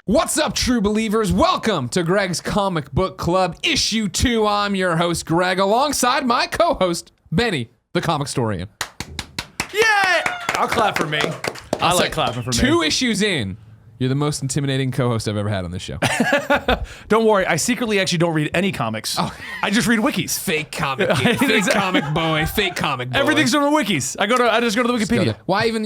What's up, true believers? Welcome to Greg's Comic Book Club, Issue 2. I'm your host, Greg, alongside my co-host, Benny, the Comicstorian. Yeah! I'll clap for me. I like clapping for me. 2 issues in, you're the most intimidating co-host I've ever had on this show. Don't worry, I secretly actually don't read any comics. Oh. I just read wikis. Fake comic geek, fake comic boy, fake comic boy. Everything's on the wikis. I just go to the Wikipedia. Why even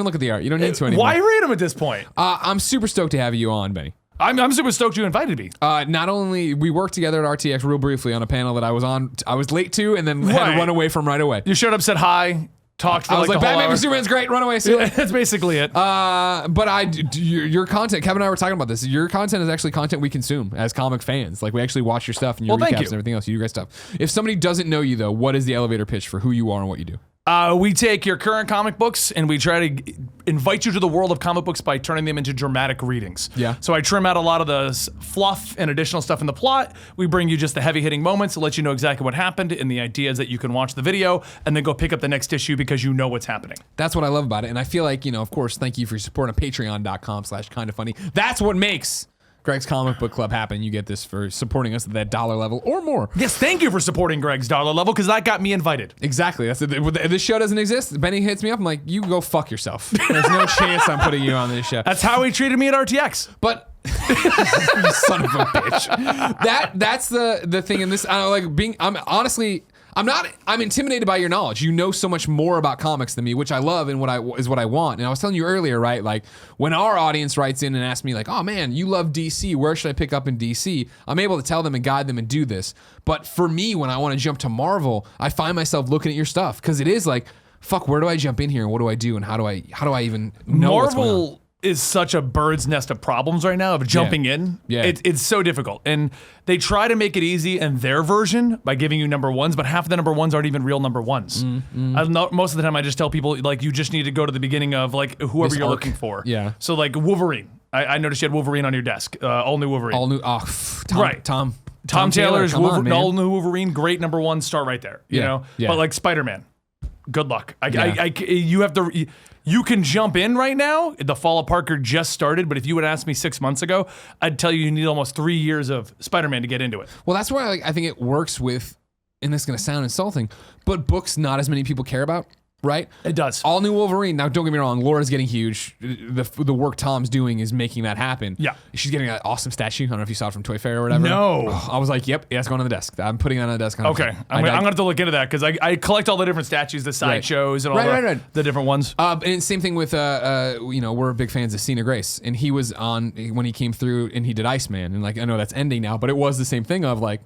look at the art? You don't need to anymore. Why read them at this point? I'm super stoked to have you on, Benny. I'm super stoked you invited me. Not only we worked together at RTX real briefly on a panel that I was on, I was late to, and then had to run away from right away. You showed up, said hi, talked for I was like, the whole Batman hour. v Superman's great, run away. See you later. That's basically it. But your content, Kevin and I were talking about this. Your content is actually content we consume as comic fans. Like, we actually watch your stuff and your recaps and everything else. You do great stuff. If somebody doesn't know you, though, what is the elevator pitch for who you are and what you do? We take your current comic books and we try to invite you to the world of comic books by turning them into dramatic readings. Yeah. So I trim out a lot of the fluff and additional stuff in the plot. We bring you just the heavy-hitting moments to let you know exactly what happened, and the idea is that you can watch the video and then go pick up the next issue because you know what's happening. That's what I love about it. And I feel like, of course, thank you for your support on patreon.com/kindafunny. That's what makes Greg's Comic Book Club happen. You get this for supporting us at that dollar level or more. Yes, thank you for supporting Greg's dollar level, because that got me invited. Exactly. That's this show doesn't exist. Benny hits me up. I'm like, you go fuck yourself. There's no chance I'm putting you on this show. That's how he treated me at RTX. But you son of a bitch. That's the thing in this. I'm intimidated by your knowledge. You know so much more about comics than me, which I love and what I want. And I was telling you earlier, right? Like, when our audience writes in and asks me, like, oh man, you love DC, where should I pick up in DC? I'm able to tell them and guide them and do this. But for me, when I want to jump to Marvel, I find myself looking at your stuff, because it is like, fuck, where do I jump in here and what do I do and how do I even know what's going on? Marvel is such a bird's nest of problems right now of jumping in. Yeah. It's so difficult. And they try to make it easy in their version by giving you number ones, but half of the number ones aren't even real number ones. Most of the time I just tell people, like, you just need to go to the beginning of, like, whoever This you're arc. looking for. Yeah. So, like, Wolverine. I noticed you had Wolverine on your desk. All new Wolverine. All new, Tom Taylor's Taylor, all new Wolverine, great number one, start right there. You know? Yeah. But, like, Spider-Man, good luck. You can jump in right now. The Fall of Parker just started, but if you would ask me 6 months ago, I'd tell you need almost 3 years of Spider-Man to get into it. Well, that's why I think it works with, and this is going to sound insulting, but books not as many people care about, right? It does. All new Wolverine. Now, don't get me wrong, Laura's getting huge. The work Tom's doing is making that happen. Yeah. She's getting that awesome statue. I don't know if you saw it from Toy Fair or whatever. No. Oh, I was like, yep, it's going on the desk. I'm putting that on the desk. Okay. I'm going to have to look into that, because I collect all the different statues, the sideshows, and all the different ones. And same thing with, we're big fans of Cena Grace. And he was on, when he came through and he did Iceman. And, like, I know that's ending now, but it was the same thing of, like,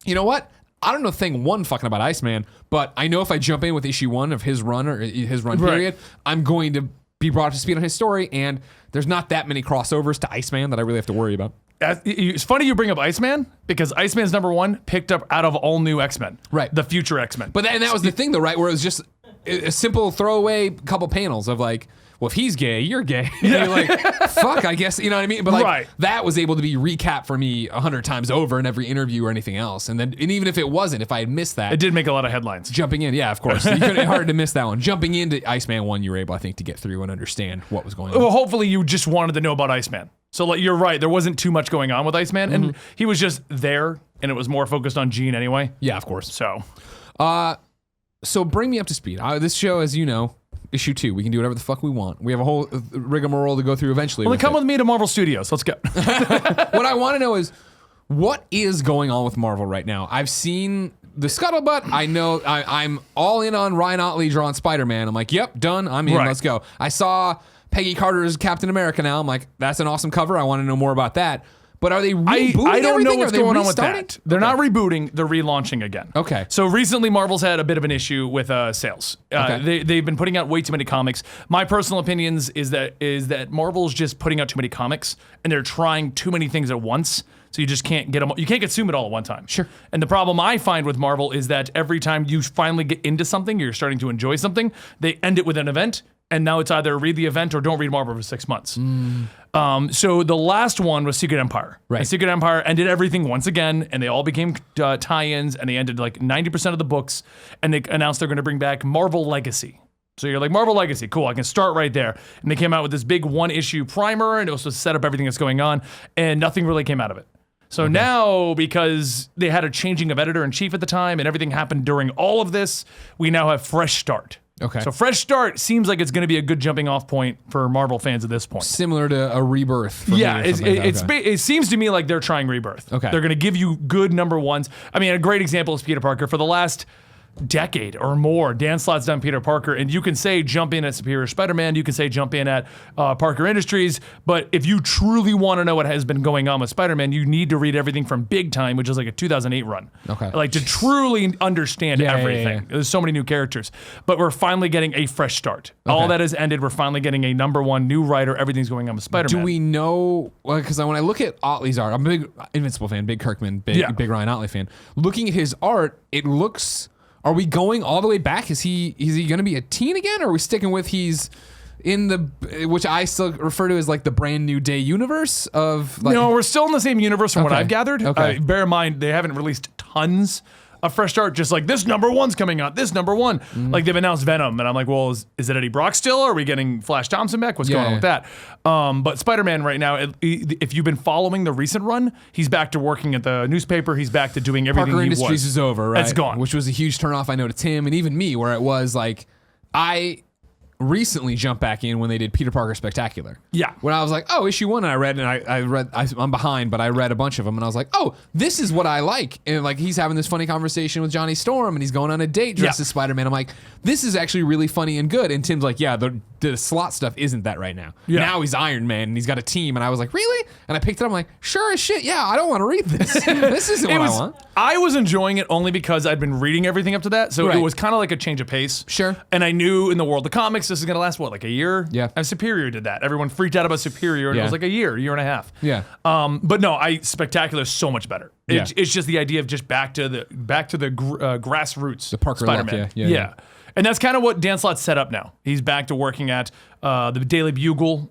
you know what? I don't know thing one fucking about Iceman, but I know if I jump in with issue 1 of his run or his run period, I'm going to be brought up to speed on his story, and there's not that many crossovers to Iceman that I really have to worry about. It's funny you bring up Iceman, because Iceman's number 1 picked up out of all new X-Men. Right. The future X-Men. But that was the thing, though, right? Where it was just a simple throwaway couple panels of, like, well, if he's gay, you're gay. And you're like, fuck, I guess, you know what I mean? But, like, that was able to be recapped for me 100 times over in every interview or anything else. And even if it wasn't, if I had missed that. It did make a lot of headlines. Jumping in, yeah, of course. Hard to miss that one. Jumping into Iceman 1, you were able, I think, to get through and understand what was going on. Well, hopefully you just wanted to know about Iceman. So, like, you're right. There wasn't too much going on with Iceman, and he was just there, and it was more focused on Jean anyway. Yeah, of course. So bring me up to speed. This show, as you know, issue 2. We can do whatever the fuck we want. We have a whole rigmarole to go through eventually. Well, then come with me to Marvel Studios. Let's go. What I want to know is, what is going on with Marvel right now? I've seen the scuttlebutt. I know I'm all in on Ryan Otley drawing Spider-Man. I'm like, yep, done. I'm in. Right. Let's go. I saw Peggy Carter's Captain America now. I'm like, that's an awesome cover. I want to know more about that. But are they rebooting I don't know what's going on with restarting? that. They're not rebooting. They're relaunching again. Okay. So recently, Marvel's had a bit of an issue with sales. They've been putting out way too many comics. My personal opinions is that Marvel's just putting out too many comics, and they're trying too many things at once. So you just can't get them. You can't consume it all at one time. Sure. And the problem I find with Marvel is that every time you finally get into something, you're starting to enjoy something, they end it with an event. And now it's either read the event or don't read Marvel for 6 months. So the last one was Secret Empire. Right. And Secret Empire ended everything once again, and they all became tie-ins, and they ended like 90% of the books, and they announced they're going to bring back Marvel Legacy. So you're like, Marvel Legacy, cool, I can start right there. And they came out with this big 1-issue primer, and it was supposed to set up everything that's going on, and nothing really came out of it. So now, because they had a changing of editor-in-chief at the time, and everything happened during all of this, we now have Fresh Start. Okay. So Fresh Start seems like it's going to be a good jumping off point for Marvel fans at this point. Similar to a Rebirth. Yeah, it seems to me like they're trying Rebirth. Okay. They're going to give you good number ones. I mean, a great example is Peter Parker. For the last decade or more, Dan Slott's done Peter Parker, and you can say jump in at Superior Spider-Man, you can say jump in at Parker Industries, but if you truly want to know what has been going on with Spider-Man, you need to read everything from Big Time, which is like a 2008 run. Okay. Like to truly understand everything. Yeah. There's so many new characters, but we're finally getting a fresh start. Okay. All that has ended. We're finally getting a number one new writer. Everything's going on with Spider-Man. Do we know, because when I look at Otley's art, I'm a big Invincible fan, big Kirkman, big Ryan Otley fan. Looking at his art, it looks... Are we going all the way back? Is he going to be a teen again, or are we sticking with he's in the, which I still refer to as like the brand new day universe of like... No, we're still in the same universe from what I've gathered. Okay. Bear in mind, they haven't released tons of fresh start, just like this number one's coming out, this number one. Like they've announced Venom, and I'm like, well, is it Eddie Brock still? Are we getting Flash Thompson back? What's going on with that? But Spider-Man right now, if you've been following the recent run, he's back to working at the newspaper. He's back to doing everything Parker he was. Industries is over, right? It's gone. Which was a huge turnoff, I know, to Tim and even me, where it was like, I recently jumped back in when they did Peter Parker Spectacular. Yeah. When I was like, oh, issue 1, and I'm behind, but I read a bunch of them, and I was like, oh, this is what I like. And like, he's having this funny conversation with Johnny Storm, and he's going on a date dressed as Spider-Man. I'm like, this is actually really funny and good. And Tim's like, yeah, the slot stuff isn't that right now. Yeah. Now he's Iron Man, and he's got a team. And I was like, really? And I picked it up, I'm like, sure as shit, yeah, I don't want to read this. This isn't what I want. I was enjoying it only because I'd been reading everything up to that, so it was kind of like a change of pace. Sure. And I knew in the world of comics, this is going to last, what, like a year? Yeah. And Superior did that. Everyone freaked out about Superior, and it was like a year and a half. Yeah. But no, Spectacular is so much better. It's just the idea of just back to the grassroots. The Parker Spider-Man. look, yeah. And that's kind of what Dan Slott's set up now. He's back to working at the Daily Bugle.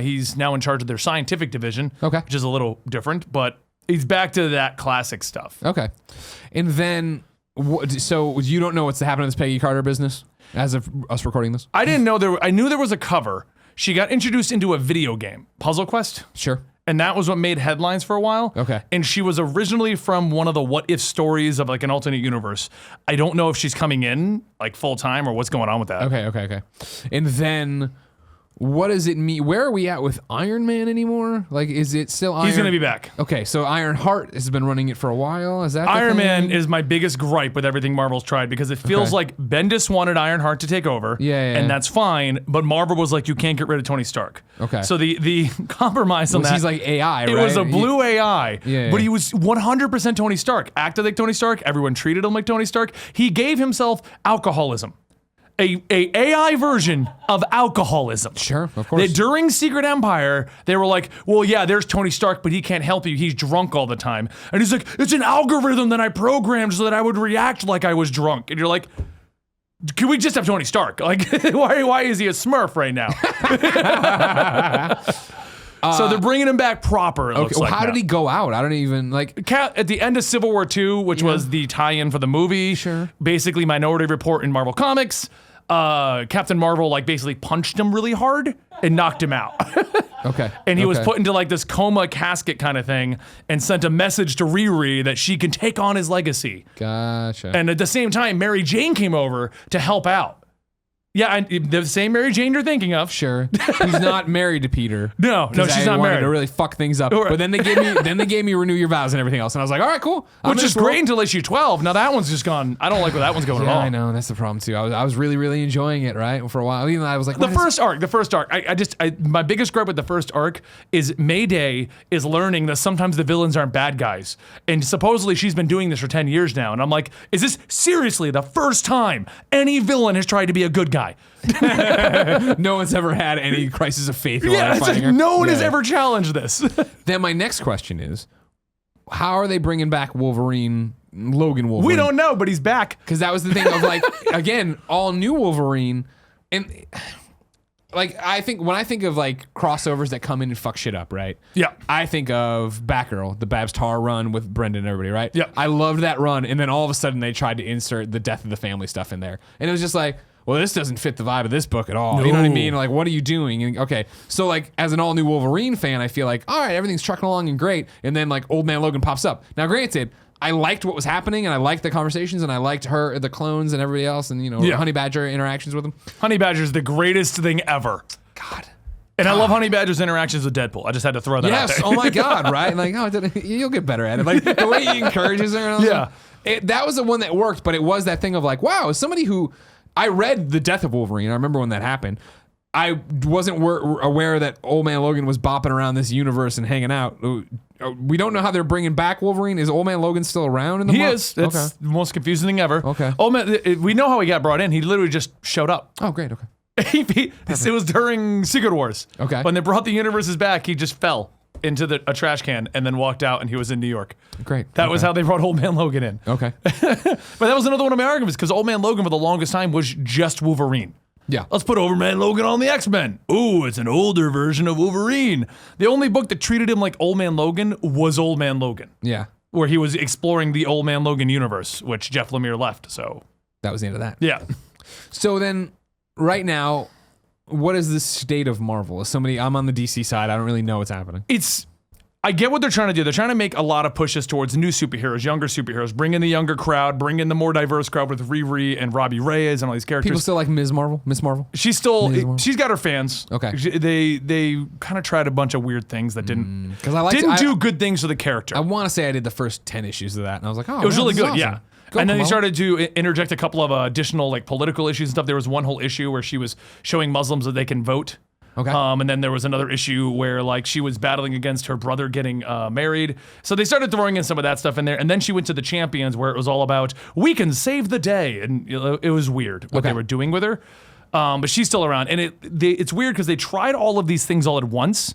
He's now in charge of their scientific division, which is a little different, but he's back to that classic stuff. Okay. And then, so you don't know what's happening in this Peggy Carter business as of us recording this? I didn't know I knew there was a cover. She got introduced into a video game, Puzzle Quest. Sure. And that was what made headlines for a while. Okay. And she was originally from one of the what if stories of like an alternate universe. I don't know if she's coming in like full time or what's going on with that. Okay. And then what does it mean? Where are we at with Iron Man anymore? Like, is it still Iron? He's going to be back. Okay, so Iron Heart has been running it for a while. Is that Iron Man is my biggest gripe with everything Marvel's tried because it feels like Bendis wanted Iron Heart to take over. And that's fine. But Marvel was like, you can't get rid of Tony Stark. Okay. So the compromise on that. He's like AI, right? It was a blue AI. But he was 100% Tony Stark. Acted like Tony Stark. Everyone treated him like Tony Stark. He gave himself alcoholism. A AI version of alcoholism. Sure, of course. During Secret Empire, they were like, well, yeah, there's Tony Stark, but he can't help you. He's drunk all the time. And he's like, it's an algorithm that I programmed so that I would react like I was drunk. And you're like, can we just have Tony Stark? Like, why is he a Smurf right now? So they're bringing him back proper, it looks like how now. did he go out? I don't even, like... At the end of Civil War II, which was the tie-in for the movie, basically Minority Report in Marvel Comics, Captain Marvel like basically punched him really hard and knocked him out. And he was put into like this coma casket kind of thing and sent a message to Riri that she can take on his legacy. Gotcha. And at the same time, Mary Jane came over to help out. Yeah, the same Mary Jane you're thinking of. Sure. He's not married to Peter. No, she's not married. To really fuck things up. But then they gave me renew your vows and everything else, and I was like, all right, cool. Which is great until issue 12. Now that one's just gone. I don't like where that one's going at all. I know, that's the problem too. I was really, really enjoying it, right, for a while. Even though I was like, the first arc. My biggest gripe with the first arc is Mayday is learning that sometimes the villains aren't bad guys, and supposedly she's been doing this for 10 years now. And I'm like, is this seriously the first time any villain has tried to be a good guy? No one's ever had any crisis of faith. No one has ever challenged this. Then my next question is, how are they bringing back Logan Wolverine? We don't know, but he's back. Because that was the thing of like, again, all new Wolverine. And like, when I think of like crossovers that come in and fuck shit up, right? Yeah. I think of Batgirl, the Babs Tarr run with Brendan and everybody, right? Yeah. I loved that run. And then all of a sudden they tried to insert the death of the family stuff in there. And it was just like, well, this doesn't fit the vibe of this book at all. You know what I mean? Like, what are you doing? And, okay, so like as an all new Wolverine fan, I feel like, all right, everything's trucking along and great, and then like Old Man Logan pops up. Now, granted, I liked what was happening, and I liked the conversations, and I liked the clones and everybody else, and Honey Badger interactions with them. Honey Badger's the greatest thing ever. God. And I love Honey Badger's interactions with Deadpool. I just had to throw that out there. Oh my God, right? Like, you'll get better at it. Like the way he encourages her. And all that was the one that worked, but it was that thing of like, wow, somebody who I read The Death of Wolverine. I remember when that happened. I wasn't aware that Old Man Logan was bopping around this universe and hanging out. We don't know how they're bringing back Wolverine. Is Old Man Logan still around in the He is. That's the most confusing thing ever. Okay. Old Man, we know how he got brought in. He literally just showed up. Oh, great. Okay. It was during Secret Wars. Okay. When they brought the universes back, he just fell into a trash can and then walked out, and he was in New York. Great. That was how they brought Old Man Logan in. Okay. But that was another one of my arguments, because Old Man Logan for the longest time was just Wolverine. Yeah. Let's put Old Man Logan on the X-Men. Ooh, it's an older version of Wolverine. The only book that treated him like Old Man Logan was Old Man Logan. Yeah. Where he was exploring the Old Man Logan universe, which Jeff Lemire left. So that was the end of that. Yeah. So then, right now, what is the state of Marvel? As somebody, I'm on the DC side. I don't really know what's happening. I get what they're trying to do. They're trying to make a lot of pushes towards new superheroes, younger superheroes, bring in the younger crowd, bring in the more diverse crowd with Riri and Robbie Reyes and all these characters. People still like Miss Marvel? She's got her fans. Okay. They kind of tried a bunch of weird things that didn't do good things for the character. I want to say I did the first 10 issues of that, and I was like, oh, it was really good, awesome. yeah. And then they started to interject a couple of additional like political issues and stuff. There was one whole issue where she was showing Muslims that they can vote. Okay. And then there was another issue where like she was battling against her brother getting married. So they started throwing in some of that stuff in there. And then she went to the Champions, where it was all about, we can save the day. And it was weird what they were doing with her. But she's still around. And it's weird because they tried all of these things all at once.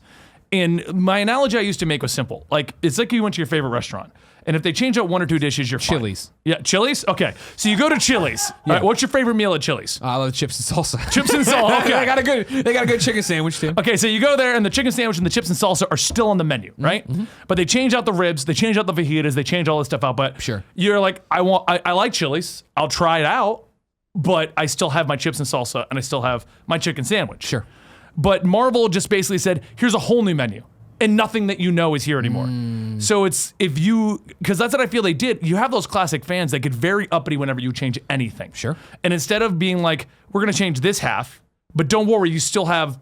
And my analogy I used to make was simple. Like, it's like you went to your favorite restaurant. And if they change out one or two dishes, you're fine. Chili's. Yeah, Chili's? Okay. So you go to Chili's. All right, what's your favorite meal at Chili's? I love chips and salsa. Chips and salsa. Okay. They got a good chicken sandwich too. Okay, so you go there and the chicken sandwich and the chips and salsa are still on the menu, right? Mm-hmm. But they change out the ribs, they change out the fajitas, they change all this stuff out. But sure, you're like, I like Chili's. I'll try it out, but I still have my chips and salsa and I still have my chicken sandwich. Sure. But Marvel just basically said, here's a whole new menu. And nothing that you know is here anymore. So it's, because that's what I feel they did. You have those classic fans that get very uppity whenever you change anything. Sure. And instead of being like, we're going to change this half, but don't worry, you still have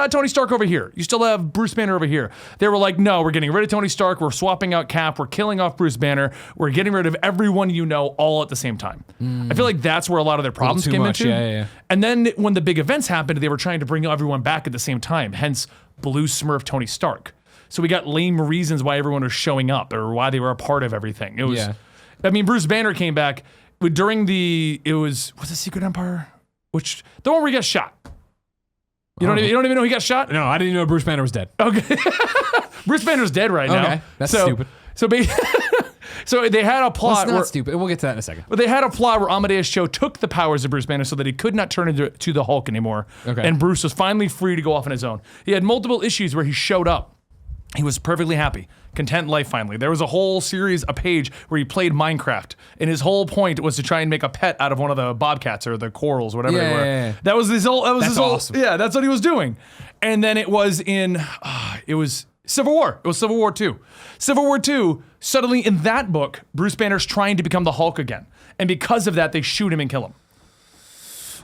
Tony Stark over here. You still have Bruce Banner over here. They were like, no, we're getting rid of Tony Stark. We're swapping out Cap. We're killing off Bruce Banner. We're getting rid of everyone you know all at the same time. I feel like that's where a lot of their problems came into. Yeah. And then when the big events happened, they were trying to bring everyone back at the same time. Hence, Blue Smurf Tony Stark. So we got lame reasons why everyone was showing up or why they were a part of everything. It was, I mean, Bruce Banner came back during was it Secret Empire? The one where he got shot. You don't even know he got shot? No, I didn't even know Bruce Banner was dead. Okay. Bruce Banner's dead right now. Okay, that's stupid. So they had a plot. Well, it's not stupid. We'll get to that in a second. But they had a plot where Amadeus Cho took the powers of Bruce Banner so that he could not turn into the Hulk anymore. Okay. And Bruce was finally free to go off on his own. He had multiple issues where he showed up. He was perfectly happy, content in life finally. There was a whole series, a page, where he played Minecraft, and his whole point was to try and make a pet out of one of the bobcats or the corals, whatever they were. Yeah. That was his whole. That's awesome. Yeah, that's what he was doing. And then it was Civil War. It was Civil War II. Civil War II, suddenly in that book, Bruce Banner's trying to become the Hulk again. And because of that, they shoot him and kill him.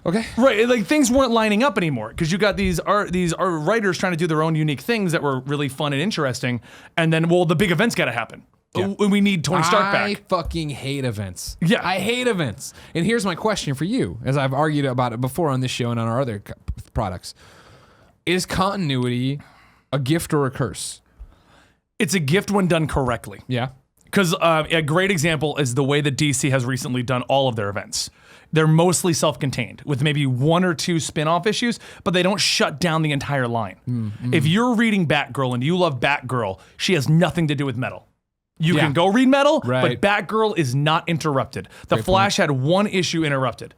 Okay. Right, like things weren't lining up anymore because you got these writers trying to do their own unique things that were really fun and interesting. And then, the big events got to happen. Yeah. We need Tony Stark back. I fucking hate events. Yeah. I hate events. And here's my question for you, as I've argued about it before on this show and on our other products. Is continuity a gift or a curse? It's a gift when done correctly. Yeah. Because a great example is the way that DC has recently done all of their events. They're mostly self-contained with maybe one or two spin-off issues, but they don't shut down the entire line. If you're reading Batgirl and you love Batgirl, she has nothing to do with Metal. You can go read Metal, but Batgirl is not interrupted. The Flash had one issue interrupted,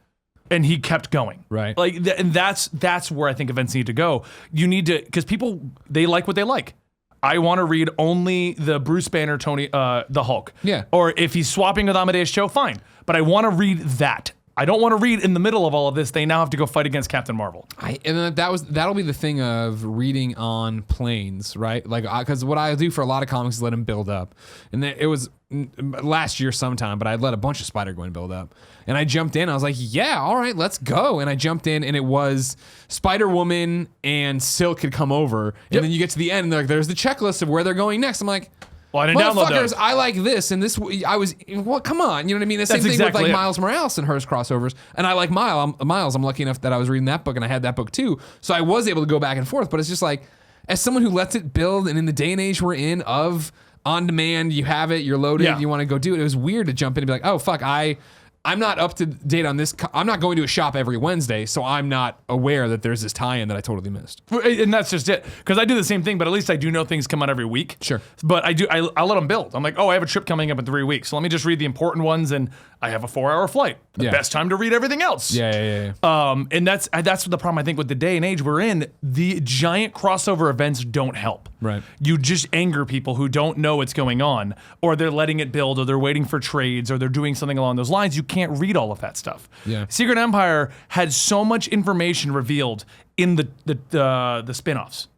and he kept going. Right. And that's where I think events need to go. You need to, because people, they like what they like. I want to read only the Bruce Banner, the Hulk. Yeah. Or if he's swapping with Amadeus Cho, fine. But I want to read that. I don't want to read in the middle of all of this. They now have to go fight against Captain Marvel. That'll be the thing of reading on planes, right? Like, because what I do for a lot of comics is let them build up, and it was last year sometime, but I let a bunch of Spider-Gwen build up, and I jumped in. I was like, yeah, all right, let's go. And I jumped in, and it was Spider-Woman and Silk had come over, and then you get to the end, and there's the checklist of where they're going next. I'm like, well, I didn't download those. I like this, and this. I was, well, come on, you know what I mean? The same thing with like Miles Morales and hers crossovers, and I like Miles. I'm lucky enough that I was reading that book, and I had that book too, so I was able to go back and forth. But it's just like, as someone who lets it build, and in the day and age we're in of on demand, you have it, you're loaded, you want to go do it. It was weird to jump in and be like, oh fuck, I'm not up to date on this. I'm not going to a shop every Wednesday, so I'm not aware that there's this tie-in that I totally missed. And that's just it. Because I do the same thing, but at least I do know things come out every week. Sure. But I let them build. I'm like, oh, I have a trip coming up in 3 weeks, so let me just read the important ones, and I have a 4-hour flight. The best time to read everything else. Yeah. And that's the problem, I think, with the day and age we're in. The giant crossover events don't help. Right. You just anger people who don't know what's going on, or they're letting it build, or they're waiting for trades, or they're doing something along those lines. You can't read all of that stuff. Yeah. Secret Empire had so much information revealed in the spin-offs.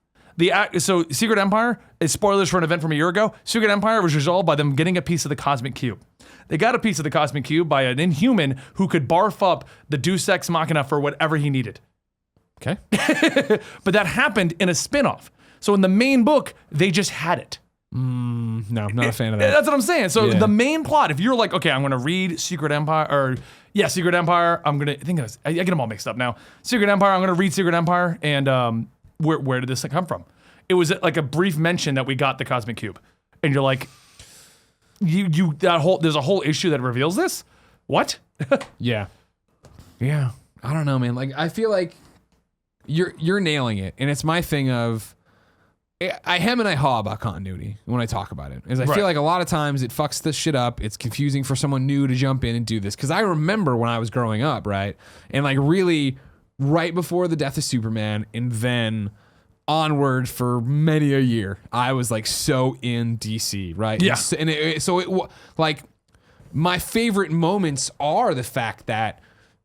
So Secret Empire, spoilers for an event from a year ago, Secret Empire was resolved by them getting a piece of the Cosmic Cube. They got a piece of the Cosmic Cube by an Inhuman who could barf up the Deus Ex Machina for whatever he needed. Okay. But that happened in a spin-off. So in the main book, they just had it. No, not a fan of that. That's what I'm saying. So the main plot, if you're like, okay, I'm going to read Secret Empire, Secret Empire, I get them all mixed up now. Secret Empire, I'm going to read Secret Empire, and where did this come from? It was like a brief mention that we got the Cosmic Cube. And you're like, there's a whole issue that reveals this? What? Yeah. I don't know, man. Like, I feel like you're nailing it. And it's my thing of, I hem and I haw about continuity when I talk about it. I feel like a lot of times it fucks this shit up. It's confusing for someone new to jump in and do this. Because I remember when I was growing up, right? And like really right before the death of Superman, and then onward for many a year, I was like so in DC, right? Yeah. And like my favorite moments are the fact that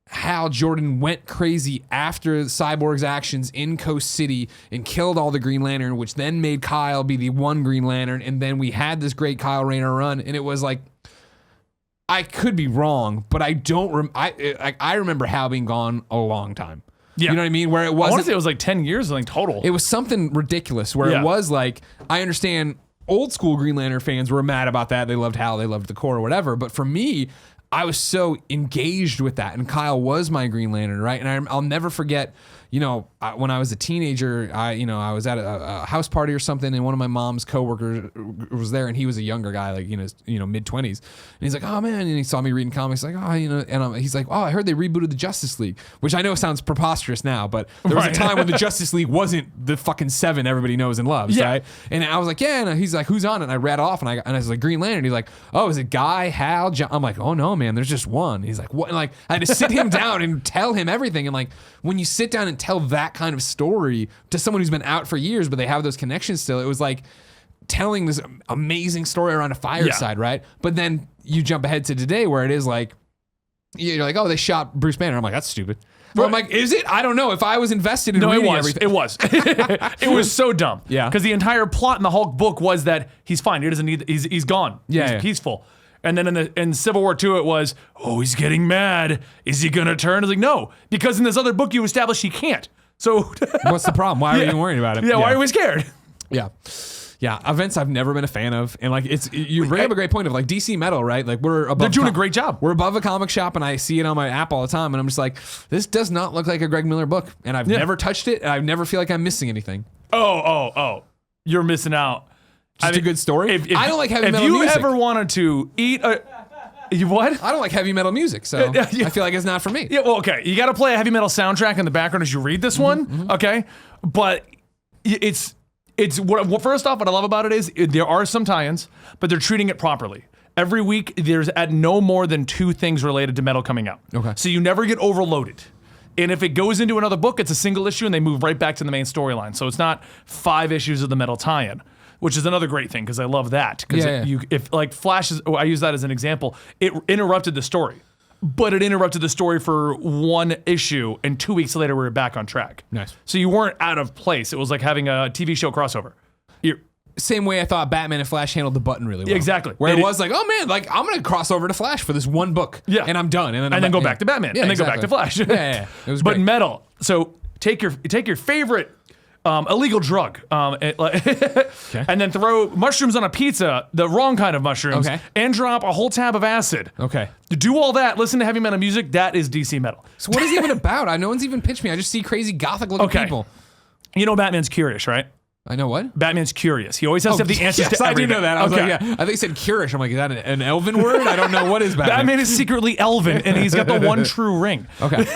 Hal Jordan went crazy after Cyborg's actions in Coast City and killed all the Green Lantern, which then made Kyle be the one Green Lantern, and then we had this great Kyle Rayner run, and it was like, I could be wrong, but I don't. I remember Hal being gone a long time. Yeah. You know what I mean? Where it wasn't. I want to say it was like 10 years, I think, total. It was something ridiculous where it was like, I understand old school Green Lantern fans were mad about that. They loved Hal, they loved the core or whatever. But for me, I was so engaged with that, and Kyle was my Green Lantern, right? And I'll never forget, when I was a teenager, I was at a house party or something, and one of my mom's coworkers was there, and he was a younger guy, like mid-20s, and he's like, oh man, and he saw me reading comics, like, he's like, oh, I heard they rebooted the Justice League, which I know sounds preposterous now, but there was a time when the Justice League wasn't the fucking 7 everybody knows and loves, right? And I was like, yeah, and he's like, who's on it? And I read off, and I was like, Green Lantern. He's like, oh, is it Guy, Hal, John? I'm like, oh no, man, there's just one. He's like, what? And like, I had to sit him down and tell him everything, and like, when you sit down and tell that kind of story to someone who's been out for years, but they have those connections still, it was like telling this amazing story around a fireside, right? But then you jump ahead to today where it is like, you're like, oh, they shot Bruce Banner. I'm like, that's stupid. Well, I'm like, is it? I don't know. If I was invested in reading everything. It was. It was so dumb. Yeah. Because the entire plot in the Hulk book was that he's fine. He doesn't need, he's gone. He's peaceful. And then in Civil War II, it was, oh, he's getting mad. Is he going to turn? It's like, no. Because in this other book, you established he can't. So what's the problem? Why are you even worried about it? Yeah, why are we scared? Yeah. Events I've never been a fan of, and like you bring up a great point of like DC Metal, right? Like they're doing a great job. We're above a comic shop, and I see it on my app all the time, and I'm just like, this does not look like a Greg Miller book, and I've never touched it, and I never feel like I'm missing anything. Oh, you're missing out. Just a good story. I don't like heavy metal music. If you ever wanted to eat a... You what? I don't like heavy metal music, so I feel like it's not for me. Yeah, well, okay. You got to play a heavy metal soundtrack in the background as you read this one, okay? But it's first off, what I love about it is there are some tie-ins, but they're treating it properly. Every week, there's at no more than 2 things related to metal coming out. Okay. So you never get overloaded. And if it goes into another book, it's a single issue, and they move right back to the main storyline. So it's not 5 issues of the metal tie-in, which is another great thing because I love that. Because if like Flash is, I use that as an example. It interrupted the story. but it interrupted the story for one issue, and 2 weeks later we were back on track. Nice. So you weren't out of place. It was like having a TV show crossover. Same way I thought Batman and Flash handled the button really well. Exactly. Where it was like, oh man, like I'm gonna cross over to Flash for this one book. Yeah. And I'm done. And then go back to Batman. And then go back to Flash. Yeah. It was But great. Metal. So take your favorite illegal drug, and then throw mushrooms on a pizza, the wrong kind of mushrooms, and drop a whole tab of acid. Okay. To do all that, listen to heavy metal music, that is DC Metal. So what is it even about? No one's even pitched me. I just see crazy gothic looking people. You know Batman's curious, right? I know what? Batman's curious. He always has to have the answers to everything. I do know that. I was like, yeah. I think he said curious. I'm like, is that an elven word? I don't know. What is Batman? Batman is secretly elven, and he's got the one true ring. Okay.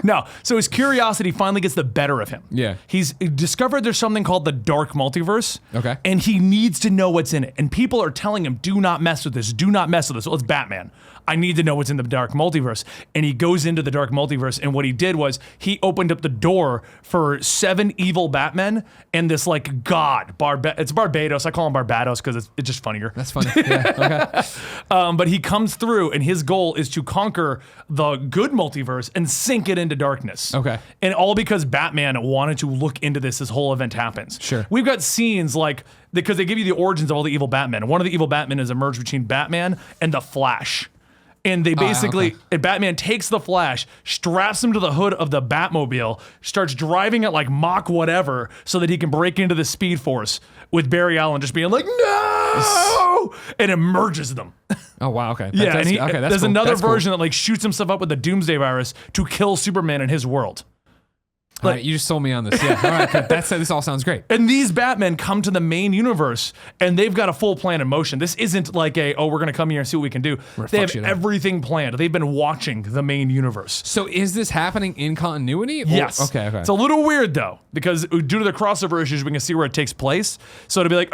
No, so his curiosity finally gets the better of him. Yeah. He's discovered there's something called the dark multiverse. Okay. And he needs to know what's in it. And people are telling him, do not mess with this. Do not mess with this. Well, it's Batman. I need to know what's in the dark multiverse. And he goes into the dark multiverse. And what he did was he opened up the door for 7 evil Batmen and this like god. It's Barbados. I call him Barbados because it's just funnier. That's funny. Yeah. Okay. But he comes through and his goal is to conquer the good multiverse and sink it into darkness. Okay. And all because Batman wanted to look into this whole event happens. Sure. We've got scenes like, because they give you the origins of all the evil Batmen. One of the evil Batmen is a merge between Batman and the Flash. And they basically, and Batman takes the Flash, straps him to the hood of the Batmobile, starts driving it like Mach whatever so that he can break into the Speed Force with Barry Allen just being like, no! And it merges them. Oh, wow. Okay. Yeah, and that's there's cool. another That's version that like shoots himself up with the Doomsday virus to kill Superman in his world. All right, you just sold me on this. Yeah. All right. Good. This all sounds great. And these Batmen come to the main universe and they've got a full plan in motion. This isn't like we're going to come here and see what we can do. They have everything planned. They've been watching the main universe. So is this happening in continuity? Yes. Okay. It's a little weird though, because due to the crossover issues, we can see where it takes place. So it'll be like,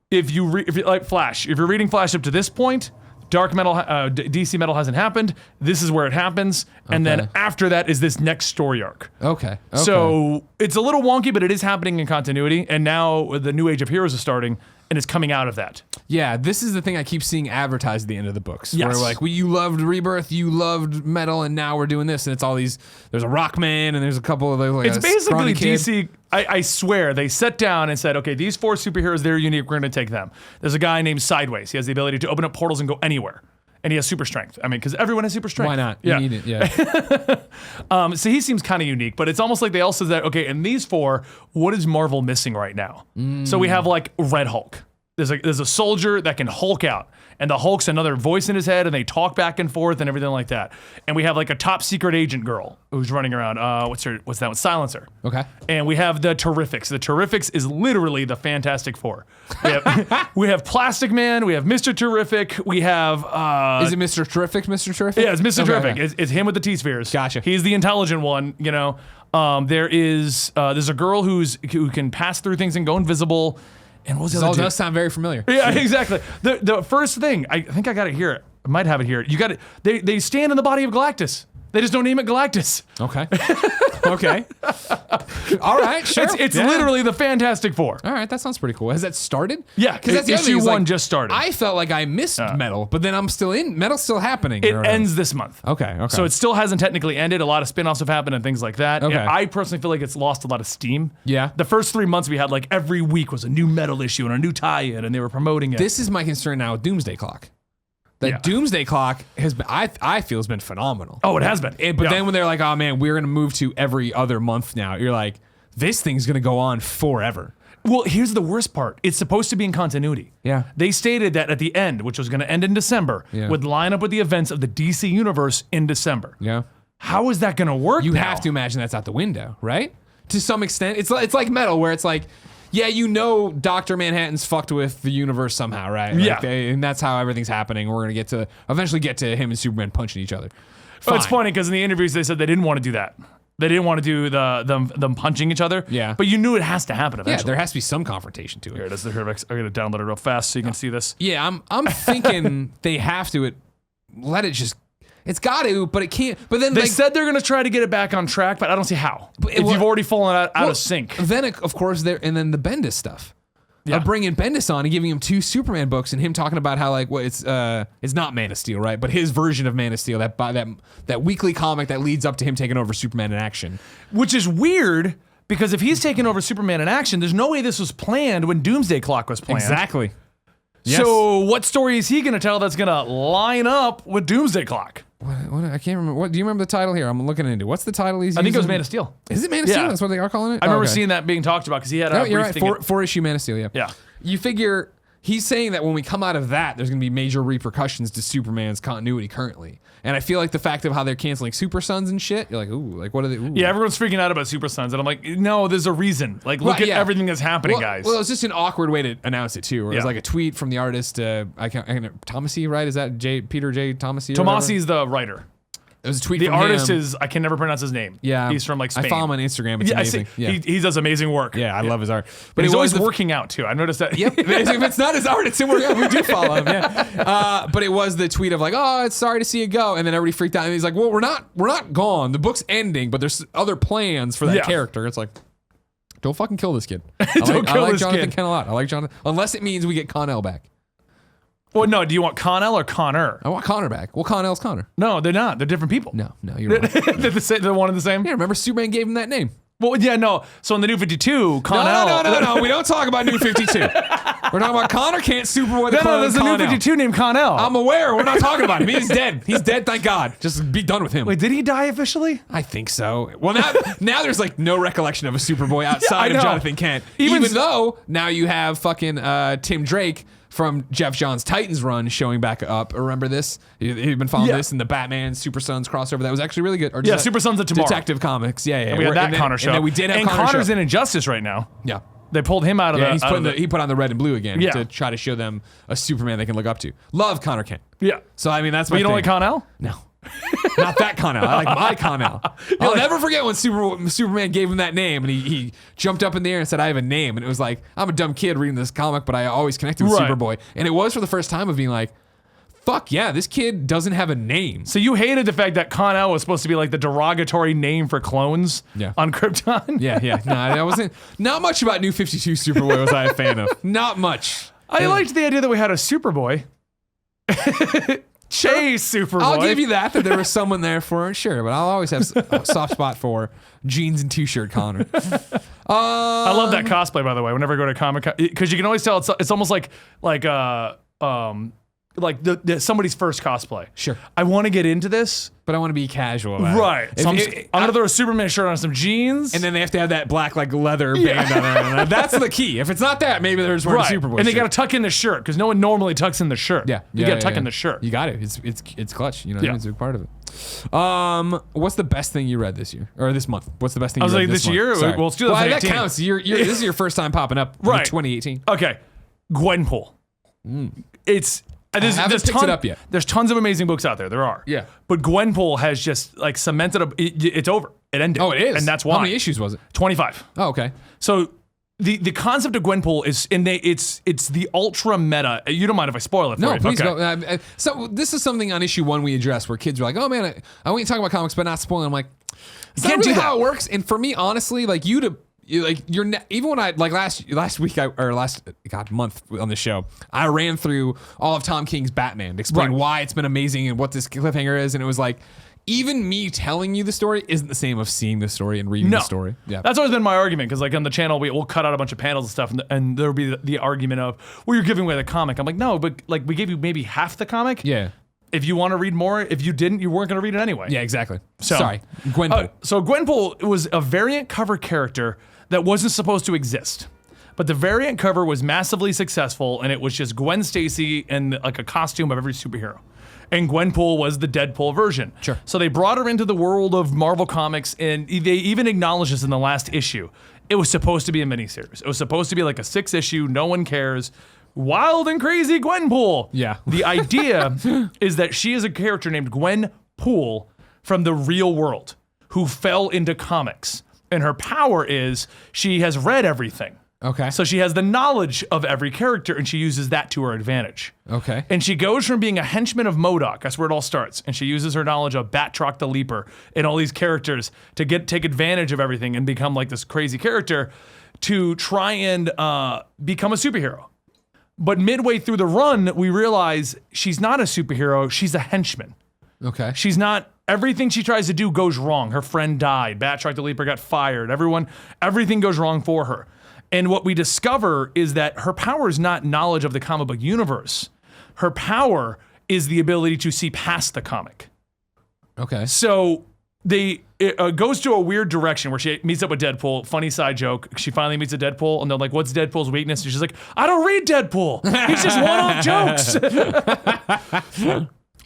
if you like Flash, if you're reading Flash up to this point, Dark Metal, DC Metal hasn't happened. This is where it happens. And then after that is this next story arc. Okay. So it's a little wonky, but it is happening in continuity. And now the new Age of Heroes is starting and it's coming out of that. Yeah, this is the thing I keep seeing advertised at the end of the books. Yes. Where like, you loved Rebirth, you loved Metal, and now we're doing this. And it's all these, there's a Rockman and there's a couple of like it's basically DC. I swear they sat down and said, okay, these 4 superheroes, they're unique. We're going to take them. There's a guy named Sideways. He has the ability to open up portals and go anywhere. And he has super strength. I mean, because everyone has super strength. Why not? Yeah. You need it. Yeah. So he seems kind of unique, but it's almost like they also said, okay, in these 4, what is Marvel missing right now? So we have like Red Hulk. There's a soldier that can Hulk out, and the Hulk's another voice in his head, and they talk back and forth and everything like that. And we have like a top secret agent girl who's running around. What's that one? Silencer. Okay. And we have the Terrifics. The Terrifics is literally the Fantastic Four. We have Plastic Man. We have Mr. Terrific. We have. Is it Mr. Terrific? Mr. Terrific? Yeah, it's Mr. Terrific. Okay. It's him with the T-spheres. Gotcha. He's the intelligent one. You know. There's a girl who can pass through things and go invisible. And what was the other all does sound very familiar. Yeah, exactly. The first thing, I think I got it here. I might have it here. You got it. They stand in the body of Galactus. They just don't name it Galactus. Okay. Okay. All right. Sure. It's literally the Fantastic Four. All right. That sounds pretty cool. Has that started? Yeah. Because that's the other thing issue is, 1 like, just started. I felt like I missed Metal, but then I'm still in. Metal's still happening. It ends this month. Okay. Okay. So it still hasn't technically ended. A lot of spin-offs have happened and things like that. Okay. I personally feel like it's lost a lot of steam. Yeah. The first 3 months we had like every week was a new Metal issue and a new tie-in, and they were promoting it. This is my concern now with Doomsday Clock. The Doomsday Clock has been, I feel, has been phenomenal. Oh, it has been. But then when they're like, oh man, we're gonna move to every other month now, you're like, this thing's gonna go on forever. Well, here's the worst part. It's supposed to be in continuity. Yeah. They stated that at the end, which was going to end in December, would line up with the events of the DC universe in December. Yeah. How is that going to work? You have to imagine that's out the window, right? To some extent, it's like Metal, where it's like, yeah, Dr. Manhattan's fucked with the universe somehow, right? Like and that's how everything's happening. We're gonna eventually get to him and Superman punching each other. Oh, it's funny because in the interviews they said they didn't want to do that. They didn't want to do them punching each other. Yeah. But you knew it has to happen eventually. Yeah, there has to be some confrontation to it. Here it is. I'm going to download it real fast so you can see this. Yeah, I'm thinking they have to let it just. It's got to, but it can't. But then they said they're going to try to get it back on track, but I don't see how. If you've already fallen out of sync. Then of course and then the Bendis stuff. of bringing Bendis on and giving him 2 Superman books and him talking about how like it's not Man of Steel, right? But his version of Man of Steel, that weekly comic that leads up to him taking over Superman in action. Which is weird because if he's taking over Superman in action, there's no way this was planned when Doomsday Clock was planned. Exactly. Yes. So what story is he going to tell that's going to line up with Doomsday Clock? What, I can't remember. Do you remember the title here? I'm looking into. What's the title he's using? I think it was Man of Steel. Is it Man of Steel? That's what they are calling it? I remember seeing that being talked about because he had a you're right. 4-issue Man of Steel, yeah. Yeah. You figure he's saying that when we come out of that, there's going to be major repercussions to Superman's continuity currently. And I feel like the fact of how they're canceling Super Sons and shit, you're like, ooh, like what are they? Ooh. Yeah, everyone's freaking out about Super Sons, and I'm like, no, there's a reason. Like, look at everything that's happening, guys. Well, it's just an awkward way to announce it too. Where it was like a tweet from the artist, Tomasi, right? Is that Peter J. Tomasi? Tomasi's the writer. It was a tweet the from artist him. is, I can never pronounce his name. Yeah. He's from like Spain. I follow him on Instagram. It's amazing. Yeah. He does amazing work. Yeah, I love his art. But he's always working out too. I noticed that. Yep. If it's not his art, it's him working out. We do follow him. Yeah. But it was the tweet of like, oh, it's sorry to see you go. And then everybody freaked out. And he's like, well, we're not gone. The book's ending, but there's other plans for that character. It's like, don't fucking kill this kid. I like Jonathan Kent a lot. I like Jonathan. Unless it means we get Con-El back. Well, no. Do you want Con-El or Connor? I want Connor back. Well, Con-El's Connor. No, they're not. They're different people. No, you're right. They're one and the same? Yeah, remember Superman gave him that name. Well, yeah, no. So in the New 52, Con-El... No. We don't talk about New 52. We're talking about Connor Kent, Superboy the No, there's a New 52 named Con-El. I'm aware. We're not talking about him. He's dead. He's dead, thank God. Just be done with him. Wait, did he die officially? I think so. Well, now there's like no recollection of a Superboy outside of Jonathan Kent. Even though now you have fucking Tim Drake from Jeff Johns' Titans run showing back up. Remember this? You've been following this in the Batman Super Sons crossover. That was actually really good. Or Super Sons of Tomorrow. Detective Comics. Yeah. And we had that Connor show. And then we did have and Connor's show. In Injustice right now. Yeah. They pulled him out of the... He put on the red and blue again to try to show them a Superman they can look up to. Love Connor Kent. Yeah. So, I mean, that's my But you don't thing. like Con-El? No. Not that Con-El. I like my Con-El. I'll never forget when Superman gave him that name and he jumped up in the air and said, I have a name. And it was like, I'm a dumb kid reading this comic, but I always connected with Superboy. And it was for the first time of being like, fuck yeah, this kid doesn't have a name. So you hated the fact that Con-El was supposed to be like the derogatory name for clones on Krypton? Yeah. No, I wasn't. Not much about New 52 Superboy was I a fan of. Not much. I liked the idea that we had a Superboy. Chase Superboy. I'll give you that there was someone there for it, sure, but I'll always have a soft spot for jeans and t-shirt Connor. I love that cosplay, by the way. Whenever I go to Comic-Con, because you can always tell it's almost like somebody's first cosplay. Sure. I want to get into this, but I want to be casual about it. Right. So I'm gonna throw a Superman shirt on some jeans, and then they have to have that black like leather band on it. That's the key. If it's not that, maybe they're just wearing a Superboy. And they got to tuck in the shirt because no one normally tucks in the shirt. Yeah. You got to tuck in the shirt. You got it. It's clutch. You know, it's a big part of it. What's the best thing you read this year or this month? What's the best thing you read this month? year? Sorry. Well, it's 2018. That counts. This is your first time popping up. Right. 2018. Okay. Gwenpool. It's. I haven't picked it up yet. There's tons of amazing books out there. There are. Yeah. But Gwenpool has just like cemented it's over. It ended. Oh, it is? And that's why. How many issues was it? 25. Oh, okay. So the concept of Gwenpool is it's the ultra meta. You don't mind if I spoil it for you? No, please go. So this is something on issue 1 we addressed where kids were like, oh man, I want you to talk about comics but not spoiling. I'm like, it's not really how it works. And for me, honestly, like even when I like last week month on the show, I ran through all of Tom King's Batman to explain why it's been amazing and what this cliffhanger is, and it was like even me telling you the story isn't the same of seeing the story and reading the story. Yeah, that's always been my argument because like on the channel we'll cut out a bunch of panels and stuff, and there'll be the argument of well you're giving away the comic. I'm like no, but like we gave you maybe half the comic. Yeah. If you want to read more, if you didn't, you weren't going to read it anyway. Yeah, exactly. Sorry, Gwenpool. So Gwenpool was a variant cover character that wasn't supposed to exist. But the variant cover was massively successful, and it was just Gwen Stacy in like a costume of every superhero. And Gwenpool was the Deadpool version. Sure. So they brought her into the world of Marvel Comics, and they even acknowledged this in the last issue. It was supposed to be a miniseries. It was supposed to be like a 6-issue, no one cares, wild and crazy Gwenpool. Yeah. The idea is that she is a character named Gwen Poole from the real world who fell into comics. And her power is she has read everything. Okay. So she has the knowledge of every character, and she uses that to her advantage. Okay. And she goes from being a henchman of MODOK, that's where it all starts, and she uses her knowledge of Batroc the Leaper and all these characters to take advantage of everything and become like this crazy character, to try and become a superhero. But midway through the run, we realize she's not a superhero. She's a henchman. Okay. She's not. Everything she tries to do goes wrong. Her friend died. Batroc the Leaper got fired. Everything goes wrong for her. And what we discover is that her power is not knowledge of the comic book universe. Her power is the ability to see past the comic. Okay. So it goes to a weird direction where she meets up with Deadpool. Funny side joke. She finally meets a Deadpool, and they're like, "What's Deadpool's weakness?" And she's like, "I don't read Deadpool. He's just one-off jokes."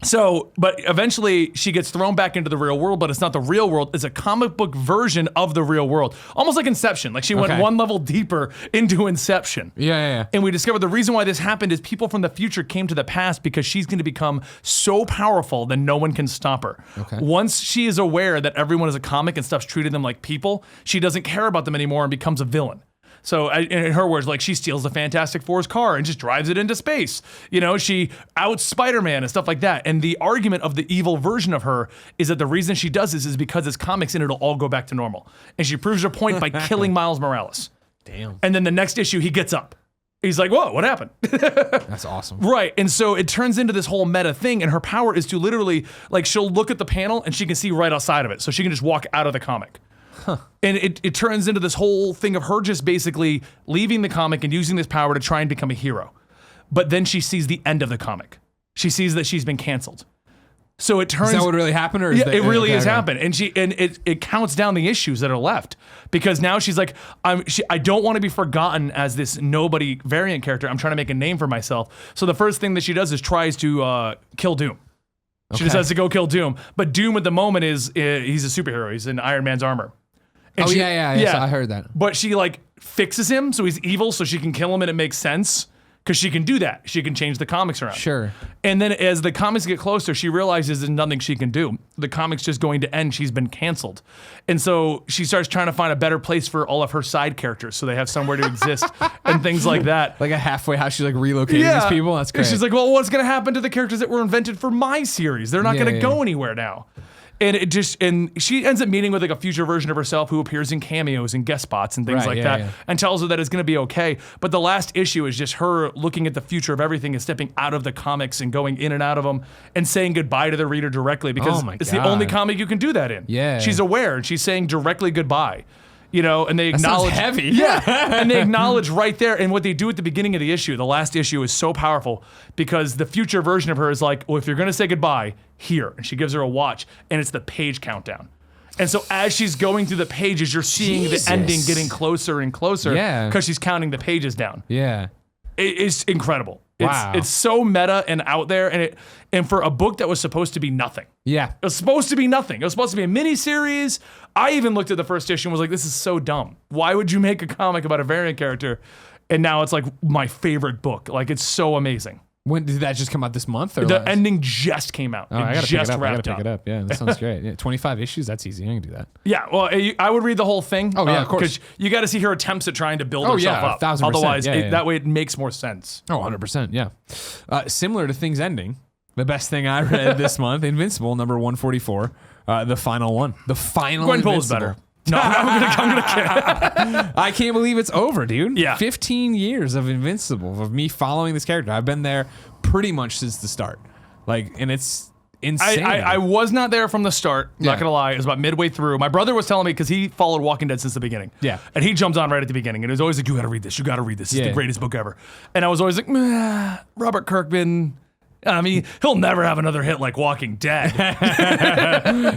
So, but eventually she gets thrown back into the real world, but it's not the real world. It's a comic book version of the real world. Almost like Inception. Like she went one level deeper into Inception. Yeah. And we discovered the reason why this happened is people from the future came to the past because she's going to become so powerful that no one can stop her. Okay. Once she is aware that everyone is a comic and stuff's treating them like people, she doesn't care about them anymore and becomes a villain. So in her words, like she steals the Fantastic Four's car and just drives it into space. You know, she outs Spider-Man and stuff like that. And the argument of the evil version of her is that the reason she does this is because it's comics and it'll all go back to normal. And she proves her point by killing Miles Morales. Damn. And then the next issue, he gets up. He's like, whoa, what happened? That's awesome. Right. And so it turns into this whole meta thing. And her power is to literally, like, she'll look at the panel and she can see right outside of it. So she can just walk out of the comic. Huh. And it turns into this whole thing of her just basically leaving the comic and using this power to try and become a hero. But then she sees the end of the comic. She sees that she's been canceled. So it turns. Is that what really happened, or is that, it really has happened? And it counts down the issues that are left because now she's like, I don't want to be forgotten as this nobody variant character. I'm trying to make a name for myself. So the first thing that she does is tries to kill Doom. She decides to go kill Doom, but Doom at the moment is he's a superhero. He's in Iron Man's armor. And yeah. So I heard that. But she like fixes him so he's evil so she can kill him and it makes sense because she can do that. She can change the comics around. Sure. And then as the comics get closer, she realizes there's nothing she can do. The comic's just going to end. She's been canceled. And so she starts trying to find a better place for all of her side characters so they have somewhere to exist and things like that. Like a halfway house, she's like relocating these people. That's great. And she's like, well, what's going to happen to the characters that were invented for my series? They're not going to go anywhere now. And she ends up meeting with like a future version of herself who appears in cameos and guest spots and things and tells her that it's going to be okay. But the last issue is just her looking at the future of everything and stepping out of the comics and going in and out of them and saying goodbye to the reader directly because it's the only comic you can do that in. Yeah. She's aware and she's saying directly goodbye. You know, and they acknowledge. That sounds heavy. Yeah, and they acknowledge right there. And what they do at the beginning of the issue, the last issue, is so powerful because the future version of her is like, well, if you're going to say goodbye, here. And she gives her a watch, and it's the page countdown. And so as she's going through the pages, you're seeing the ending getting closer and closer because she's counting the pages down. Yeah. It's incredible. Wow. It's so meta and out there, and for a book that was supposed to be nothing. Yeah. It was supposed to be nothing. It was supposed to be a mini-series. I even looked at the first issue and was like, this is so dumb. Why would you make a comic about a variant character? And now it's like my favorite book. Like, it's so amazing. When did that just come out this month? Or the ending just came out. I gotta pick it up. Yeah, that sounds great. Yeah, 25 issues. That's easy. I can do that. Yeah, well, I would read the whole thing. Oh yeah, of course. Because you got to see her attempts at trying to build herself up. 1,000%. Otherwise, that way it makes more sense. Oh, 100%. Yeah. Similar to things ending, the best thing I read this month, Invincible, number 144, the final one. The final Gwenpool is better. No, I'm gonna kid. I can't believe it's over, dude. Yeah. 15 years of Invincible, of me following this character. I've been there pretty much since the start. Like, and it's insane. I was not there from the start. Not gonna lie. It was about midway through. My brother was telling me because he followed Walking Dead since the beginning. Yeah. And he jumped on right at the beginning. And it was always like, you gotta read this. You gotta read this. It's the greatest book ever. And I was always like, Robert Kirkman. I mean, he'll never have another hit like Walking Dead.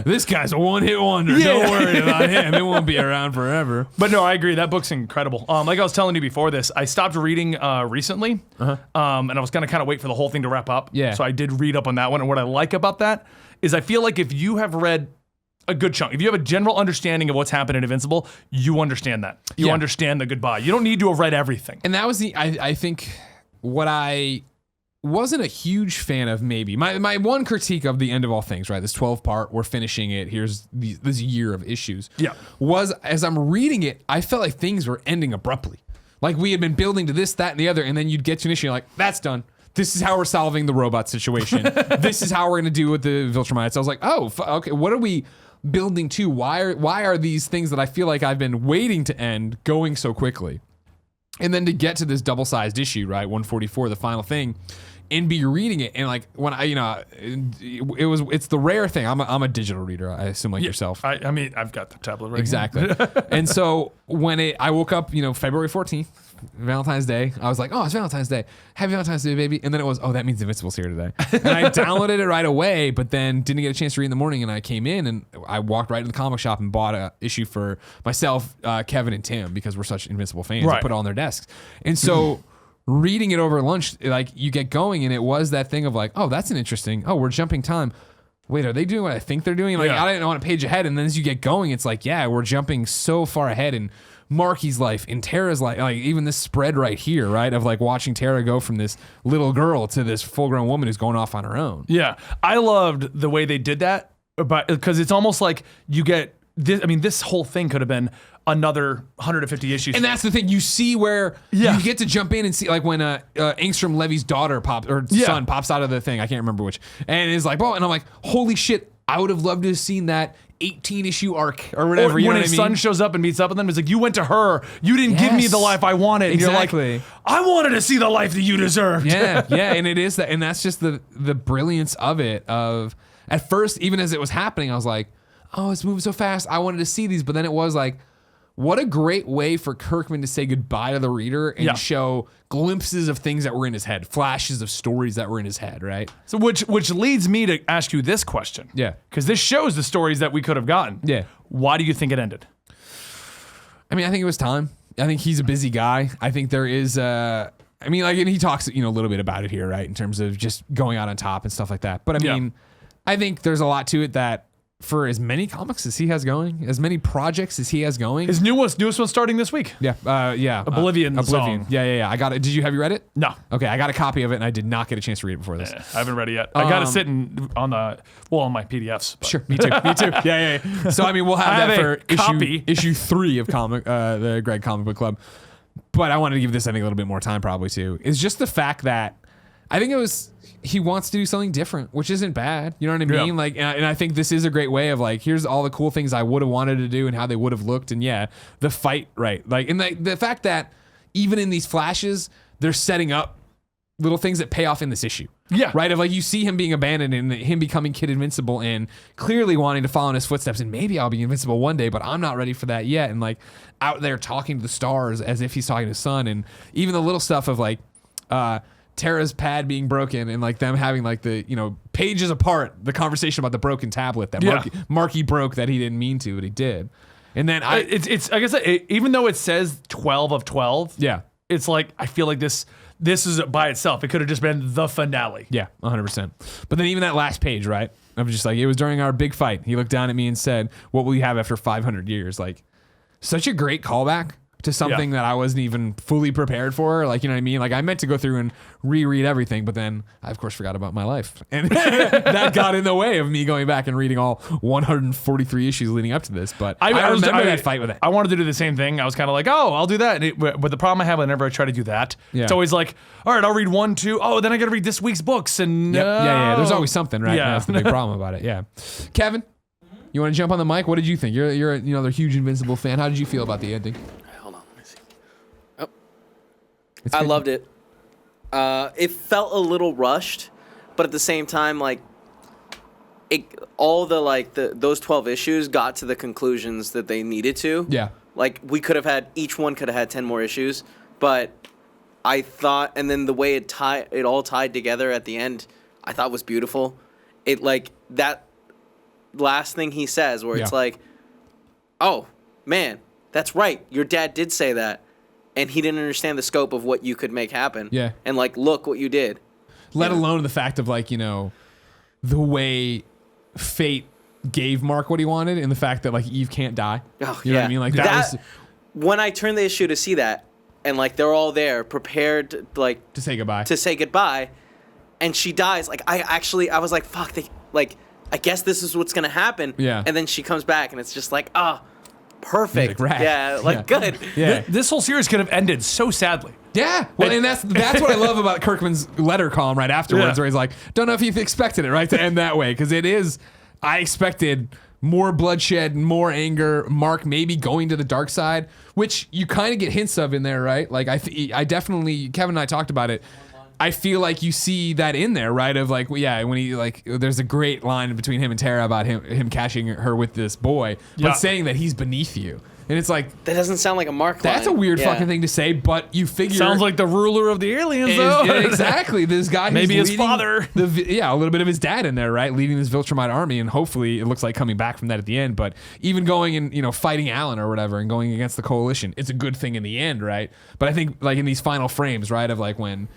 This guy's a one-hit wonder. Yeah. Don't worry about him. It won't be around forever. But no, I agree. That book's incredible. Like I was telling you before this, I stopped reading recently, and I was going to kind of wait for the whole thing to wrap up. Yeah. So I did read up on that one. And what I like about that is I feel like if you have read a good chunk, if you have a general understanding of what's happened in Invincible, you understand that. You understand the goodbye. You don't need to have read everything. And that was I think what I wasn't a huge fan of, maybe my one critique of the end of all things, right? This 12-part, we're finishing it. Here's this year of issues. Yeah. Was as I'm reading it, I felt like things were ending abruptly. Like we had been building to this, that, and the other, and then you'd get to an issue, you're like, that's done. This is how we're solving the robot situation. This is how we're going to do with the Viltrumites. I was like, oh, okay, what are we building to? Why are these things that I feel like I've been waiting to end going so quickly? And then to get to this double-sized issue, right, 144, the final thing, and be reading it, and like when it's the rare thing. I'm a digital reader, I assume, like yourself. I mean, I've got the tablet right exactly. And so when I woke up, February 14th, Valentine's Day, I was like, oh, it's Valentine's Day. Happy Valentine's Day, baby. And then it was, oh, that means Invincible's here today. And I downloaded it right away, but then didn't get a chance to read in the morning. And I came in and I walked right to the comic shop and bought an issue for myself, Kevin, and Tim, because we're such Invincible fans. Right. I put it on their desks. And so reading it over lunch, like you get going, and it was that thing of like, oh, that's an interesting, oh, we're jumping time. Wait, are they doing what I think they're doing? Like, I didn't want a page ahead. And then as you get going, it's like, yeah, we're jumping so far ahead in Marky's life, in Tara's life, like even this spread right here, right? Of like watching Tara go from this little girl to this full grown woman who's going off on her own. Yeah. I loved the way they did that, but because it's almost like you get this, I mean, this whole thing could have been another 150 issues. And that's the thing. You see where you get to jump in and see, like when Angstrom Levy's daughter son pops out of the thing. I can't remember which. And it's like, oh, and I'm like, holy shit, I would have loved to have seen that 18 issue arc or whatever. When his son shows up and meets up with them, it's like, you went to her. You didn't give me the life I wanted. And exactly. You're like, I wanted to see the life that you deserved. Yeah. And it is that. And that's just the brilliance of it. Of at first, even as it was happening, I was like, oh, it's moving so fast. I wanted to see these. But then it was like, what a great way for Kirkman to say goodbye to the reader and show glimpses of things that were in his head, flashes of stories that were in his head, right? So which leads me to ask you this question. Yeah. Because this shows the stories that we could have gotten. Yeah. Why do you think it ended? I mean, I think it was time. I think he's a busy guy. I think there is and he talks, a little bit about it here, right? In terms of just going out on top and stuff like that. But I mean, I think there's a lot to it that for as many comics as he has going, as many projects as he has going. His newest one starting this week. Yeah. Oblivion. Song. Yeah. I got it. Have you read it? No. Okay. I got a copy of it and I did not get a chance to read it before this. I haven't read it yet. I got to sit on my PDFs. But. Sure. Me too. Yeah. So, I mean, we'll have that for issue 3 of the Greg Comic Book Club. But I wanted to give this, I think, a little bit more time probably too. It's just the fact that I think he wants to do something different, which isn't bad. You know what I mean? Yeah. Like, and I think this is a great way of like, here's all the cool things I would have wanted to do and how they would have looked. And the fight, right? Like, and the fact that even in these flashes, they're setting up little things that pay off in this issue. Yeah. Right? Of like, you see him being abandoned and him becoming Kid Invincible and clearly wanting to follow in his footsteps. And maybe I'll be invincible one day, but I'm not ready for that yet. And like out there talking to the stars as if he's talking to his son. And even the little stuff of like, Tara's pad being broken and like them having like the, pages apart, the conversation about the broken tablet that Marky broke that he didn't mean to, but he did. And then it's like I said, even though it says 12 of 12, it's like, I feel like this is by itself. It could have just been the finale. Yeah, 100%. But then even that last page, right? I was just like, it was during our big fight. He looked down at me and said, what will you have after 500 years? Like, such a great callback to something that I wasn't even fully prepared for. Like, you know what I mean? Like, I meant to go through and reread everything, but then I, of course, forgot about my life. And that got in the way of me going back and reading all 143 issues leading up to this. But I remember that fight with it. I wanted to do the same thing. I was kind of like, oh, I'll do that. But the problem I have whenever I try to do that, it's always like, all right, I'll read 1, 2. Oh, then I got to read this week's books. And yeah. There's always something, right? Yeah. That's the big problem about it. Yeah. Kevin, you want to jump on the mic? What did you think? You're a huge Invincible fan. How did you feel about the ending? I loved it. It felt a little rushed, but at the same time, like, those 12 issues got to the conclusions that they needed to. Yeah. Like, each one could have had 10 more issues, but I thought, and then the way it all tied together at the end, I thought was beautiful. It, like, that last thing he says where it's like, oh, man, that's right. Your dad did say that. And he didn't understand the scope of what you could make happen. Yeah. And, like, look what you did. Let alone the fact of, like, the way fate gave Mark what he wanted and the fact that, like, Eve can't die. Oh, you know what I mean? Like, that was... When I turned the issue to see that, and, like, they're all there, prepared, to say goodbye, and she dies, like, I was like, fuck, I guess this is what's going to happen. Yeah. And then she comes back, and it's just like, perfect. Like, good. Yeah. This whole series could have ended so sadly. Yeah. Well, and that's what I love about Kirkman's letter column right afterwards, where he's like, don't know if you expected it, right, to end that way. Because it is, I expected more bloodshed, more anger, Mark maybe going to the dark side, which you kind of get hints of in there, right? Like I definitely, Kevin and I talked about it. I feel like you see that in there, right? Of like, yeah, when he like, there's a great line between him and Tara about him catching her with this boy, but saying that he's beneath you. And it's like, that doesn't sound like a Mark line. That's a weird fucking thing to say, but you figure sounds like the ruler of the aliens, though. Exactly. This guy, maybe his father. A little bit of his dad in there, right? Leading this Viltrumite army, and hopefully it looks like coming back from that at the end. But even going and fighting Alan or whatever, and going against the coalition, it's a good thing in the end, right? But I think like in these final frames, right, of like when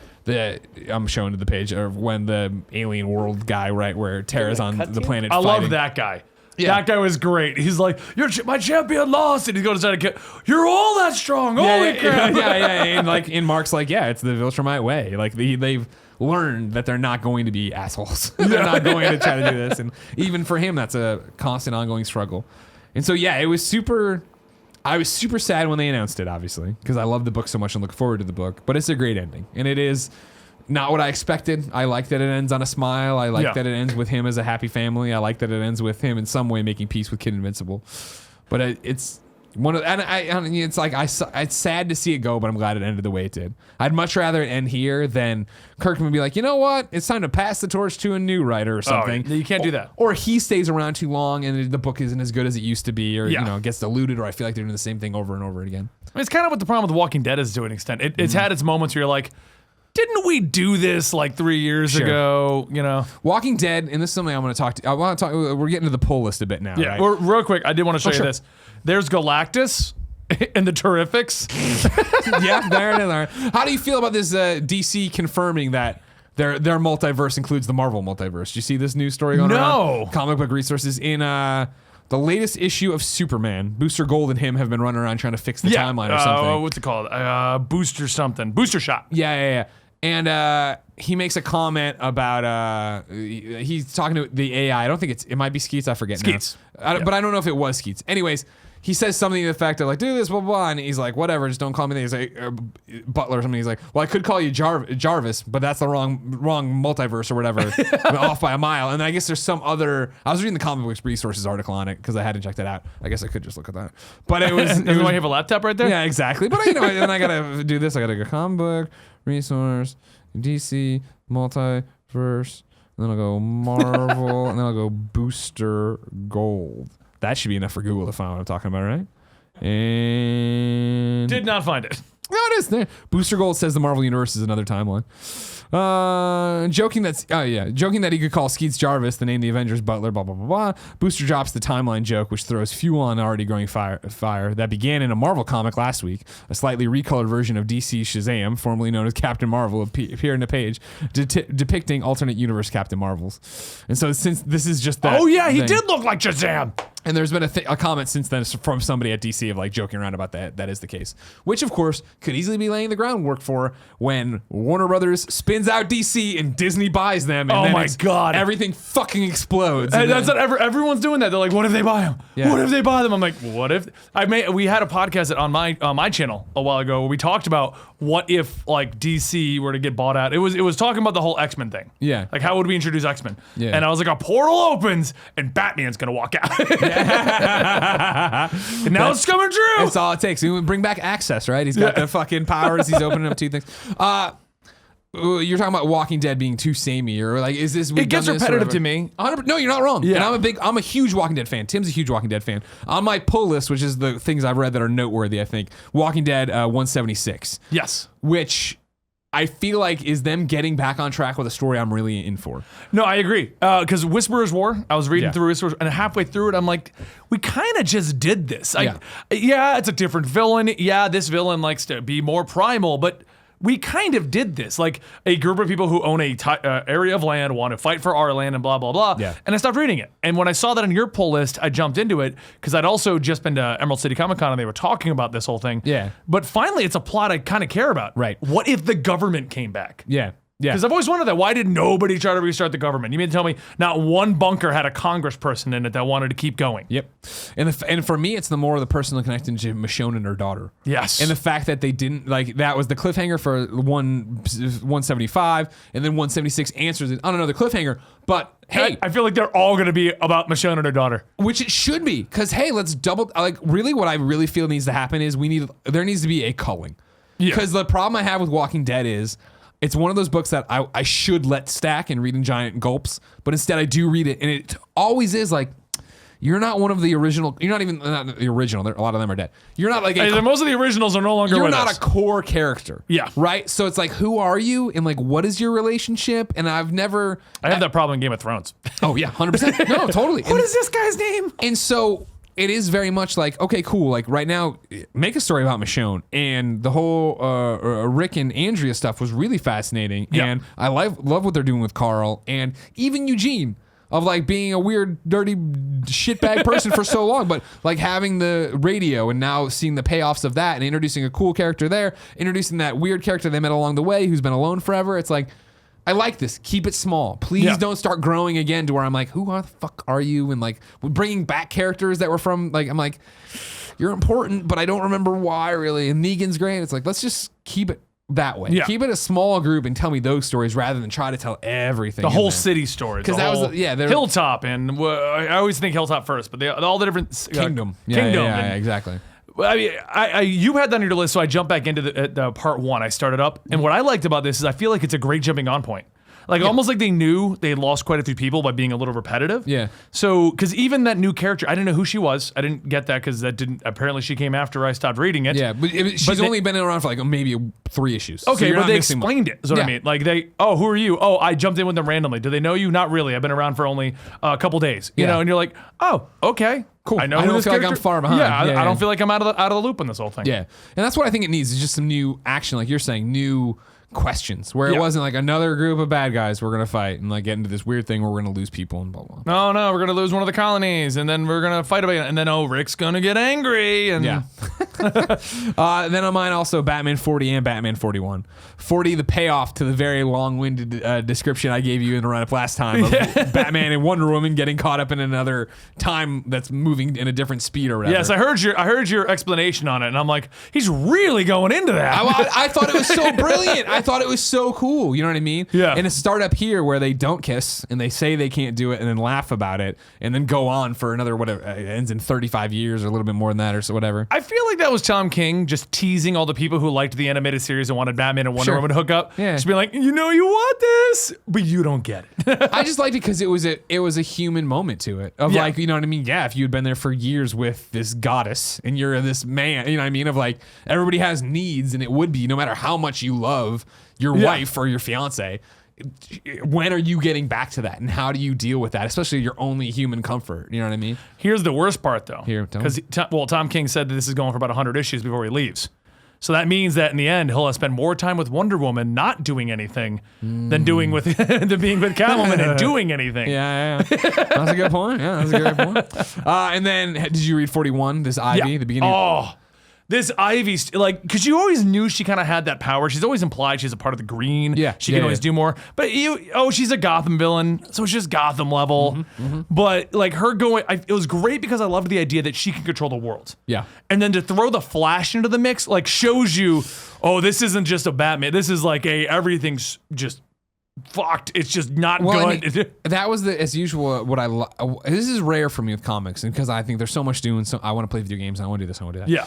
I'm showing to the page, or when the alien world guy, right, where Tara's on the planet. I love that guy. Yeah. That guy was great. He's like, my champion lost, and he's going to try to you're all that strong. Holy crap. And like, and Mark's like, it's the Viltrumite way. Like they've learned that they're not going to be assholes. They're not going to try to do this. And even for him, that's a constant ongoing struggle. And so, it was I was super sad when they announced it, obviously, because I love the book so much and look forward to the book, but it's a great ending. And it is not what I expected. I like that it ends on a smile. I like that it ends with him as a happy family. I like that it ends with him in some way making peace with Kid Invincible. But it's one of, and it's like it's sad to see it go, but I'm glad it ended the way it did. I'd much rather it end here than Kirkman be like, you know what? It's time to pass the torch to a new writer or something. You can't do that. Or he stays around too long and the book isn't as good as it used to be, or gets diluted, or I feel like they're doing the same thing over and over again. I mean, it's kind of what the problem with The Walking Dead is to an extent. It's had its moments where you're like, didn't we do this like 3 years ago? Walking Dead, and this is something I want to talk to. We're getting to the pull list a bit now. Yeah, right? Well, real quick, I did want to show you this. There's Galactus and the Terrifics. There it is. How do you feel about this DC confirming that their multiverse includes the Marvel multiverse? Do you see this news story going around? Comic Book Resources in the latest issue of Superman. Booster Gold and him have been running around trying to fix the timeline or something. What's it called? Booster something. Booster Shot. Yeah. And he makes a comment about he's talking to the AI. I don't think it might be Skeets. I forget Skeets. now. But I don't know if it was Skeets. Anyways, he says something to the effect of like, do this, blah, blah, blah. And he's like, whatever, just don't call me that. He's like, Butler or something. He's like, well, I could call you Jarvis, but that's the wrong multiverse or whatever. Off by a mile. And I guess there's some other, I was reading the Comic Books Resources article on it because I hadn't checked it out. I guess I could just look at that. But it was. You have a laptop right there? Yeah, exactly. But then I got to do this. I got to go Comic Book Resource, DC, Multiverse, and then I'll go Marvel, and then I'll go Booster Gold. That should be enough for Google to find what I'm talking about, right? And did not find it. No, it is there. Booster Gold says the Marvel Universe is another timeline. Joking that he could call Skeets Jarvis, the name the Avengers Butler, blah, blah, blah, blah. Booster drops the timeline joke, which throws fuel on already growing fire that began in a Marvel comic last week. A slightly recolored version of DC Shazam, formerly known as Captain Marvel, appeared in a page depicting alternate universe Captain Marvels. And so since this is just that he did look like Shazam. And there's been a comment since then from somebody at DC of like joking around about that is the case. Which, of course, could easily be laying the groundwork for when Warner Brothers spins out DC and Disney buys them. And my God. Everything fucking explodes. And that's what everyone's doing that. They're like, what if they buy them? Yeah. What if they buy them? I'm like, what if? We had a podcast on my channel a while ago where we talked about what if like DC were to get bought out. It was talking about the whole X-Men thing. Yeah. Like how would we introduce X-Men? Yeah. And I was like, a portal opens and Batman's going to walk out. And now it's coming true. That's all it takes. We would bring back Access, right? He's got the fucking powers. He's opening up two things. You're talking about Walking Dead being too samey, or like, is this? It gets repetitive to me. No, you're not wrong. Yeah. And I'm a huge Walking Dead fan. Tim's a huge Walking Dead fan. On my pull list, which is the things I've read that are noteworthy, I think Walking Dead 176. Yes. Which I feel like is them getting back on track with a story I'm really in for. No, I agree. Because Whisperer's War, I was reading through Whisperer's, and halfway through it, I'm like, we kind of just did this. It's a different villain. Yeah, this villain likes to be more primal, but we kind of did this. Like a group of people who own a area of land want to fight for our land and blah, blah, blah. Yeah. And I stopped reading it. And when I saw that on your pull list, I jumped into it because I'd also just been to Emerald City Comic Con and they were talking about this whole thing. Yeah. But finally, it's a plot I kind of care about. Right. What if the government came back? Yeah. Yeah. Because I've always wondered that. Why did nobody try to restart the government? You mean to tell me not one bunker had a congressperson in it that wanted to keep going? Yep. And for me, it's the more of the personal connection to Michonne and her daughter. Yes. And the fact that they didn't, like, that was the cliffhanger for 175, and then 176 answers it on another cliffhanger. But hey, I feel like they're all going to be about Michonne and her daughter. Which it should be, because hey, let's double, like, really what I really feel needs to happen is there needs to be a culling. Because the problem I have with Walking Dead is, it's one of those books that I should let stack and read in giant gulps, but instead I do read it, and it always is like, you're not one of the original. You're not even not the original. A lot of them are dead. You're not like most of the originals are no longer. You're with not us. a core character. Yeah. Right. So it's like, who are you, and like, what is your relationship? And I have that problem in Game of Thrones. Oh yeah, 100%. No, totally. What is this guy's name? And so it is very much like, okay, cool. Like right now, make a story about Michonne, and the whole Rick and Andrea stuff was really fascinating. Yeah. And I love what they're doing with Carl, and even Eugene, of like being a weird, dirty shitbag person for so long, but like having the radio and now seeing the payoffs of that and introducing a cool character there, introducing that weird character they met along the way who's been alone forever. It's like, I like this. Keep it small. Please don't start growing again to where I'm like, who the fuck are you? And like bringing back characters that were from, like, I'm like, you're important, but I don't remember why really. And Negan's great. It's like, let's just keep it that way. Yeah. Keep it a small group and tell me those stories rather than try to tell everything. The whole city stories. Because that was, Hilltop, and I always think Hilltop first, but all the different Kingdom. Yeah, Exactly. I mean, you had that on your list, so I jumped back into the part one. I started up, and what I liked about this is I feel like it's a great jumping on point. Like almost like they knew they had lost quite a few people by being a little repetitive. Yeah. So, because even that new character, I didn't know who she was. I didn't get that because that didn't. Apparently, she came after I stopped reading it. Yeah, but she's only been around for like maybe 3 issues. Okay, so but they explained it. Is what I mean. Like who are you? Oh, I jumped in with them randomly. Do they know you? Not really. I've been around for only a couple days. You know, and you're like, oh, okay. Cool. I know. I who don't this feel like I'm character- far behind. Yeah, Yeah, I don't feel like I'm out of the loop on this whole thing. Yeah, and that's what I think it needs is just some new action, like you're saying, new questions where it wasn't like another group of bad guys we're gonna fight and like get into this weird thing where we're gonna lose people and blah blah. No, we're gonna lose one of the colonies, and then we're gonna fight about it, and then Rick's gonna get angry, and Yeah. Then on mine also Batman 40 and Batman 41. 40, the payoff to the very long-winded description I gave you in the run-up last time of Batman and Wonder Woman getting caught up in another time that's moving in a different speed or whatever. Yes, I heard your explanation on it, and I'm like, he's really going into that. I thought it was so brilliant. I thought it was so cool. You know what I mean? Yeah. And a startup here where they don't kiss and they say they can't do it and then laugh about it and then go on for another whatever it ends in 35 years or a little bit more than that or so whatever. I feel like that was Tom King just teasing all the people who liked the animated series and wanted Batman and Wonder Woman to hook up. Yeah. Just being like, you want this, but you don't get it. I just liked it because it was a human moment to it of like, you know what I mean? Yeah, if you had been there for years with this goddess and you're this man, you know what I mean? Of like, everybody has needs, and it would be no matter how much you love your wife or your fiance, when are you getting back to that, and how do you deal with that, especially your only human comfort? You know what I mean? Here's the worst part, though. Tell me. Because Tom King said that this is going for about 100 issues before he leaves. So that means that in the end, he'll spend more time with Wonder Woman not doing anything than being with Catwoman and doing anything. Yeah. That's a good point. Yeah, that's a good point. And then, did you read 41, this Ivy, the beginning? Oh, this Ivy, like, because you always knew she kind of had that power. She's always implied she's a part of the Green. Yeah. She can always do more. But she's a Gotham villain, so it's just Gotham level. But like her going, it was great because I loved the idea that she can control the world. Yeah. And then to throw the Flash into the mix, like, shows you, this isn't just a Batman. This is like everything's just fucked. It's just not good. That was as usual what this is rare for me with comics, and because I think there's so much doing. So I want to play video games. And I want to do this. I want to do that. Yeah.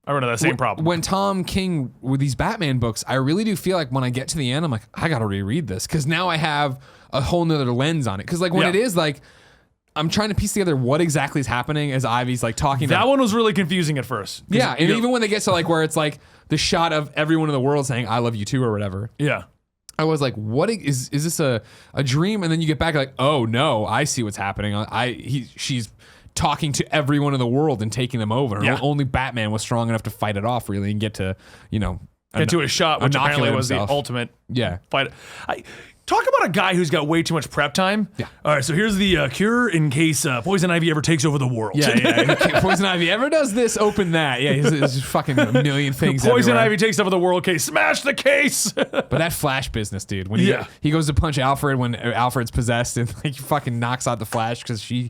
I run into that same problem. When Tom King, with these Batman books, I really do feel like when I get to the end, I'm like, I got to reread this because now I have a whole nother lens on it. Because like when it is like, I'm trying to piece together what exactly is happening as Ivy's like talking. That one was really confusing at first. Yeah, and even when they get to like where it's like the shot of everyone in the world saying "I love you too" or whatever. Yeah. I was like, what is this a dream? And then you get back like, oh no, I see what's happening. She's talking to everyone in the world and taking them over. Yeah. Only Batman was strong enough to fight it off really and get to, get to a shot, which apparently was the himself. ultimate fight. Talk about a guy who's got way too much prep time. Yeah. All right, so here's the cure in case Poison Ivy ever takes over the world. Yeah. Poison Ivy ever does this, open that. Yeah, there's just fucking a million things. Poison everywhere. Ivy takes over the world case. Smash the case. But that Flash business, dude. When he goes to punch Alfred when Alfred's possessed, and like he fucking knocks out the Flash because she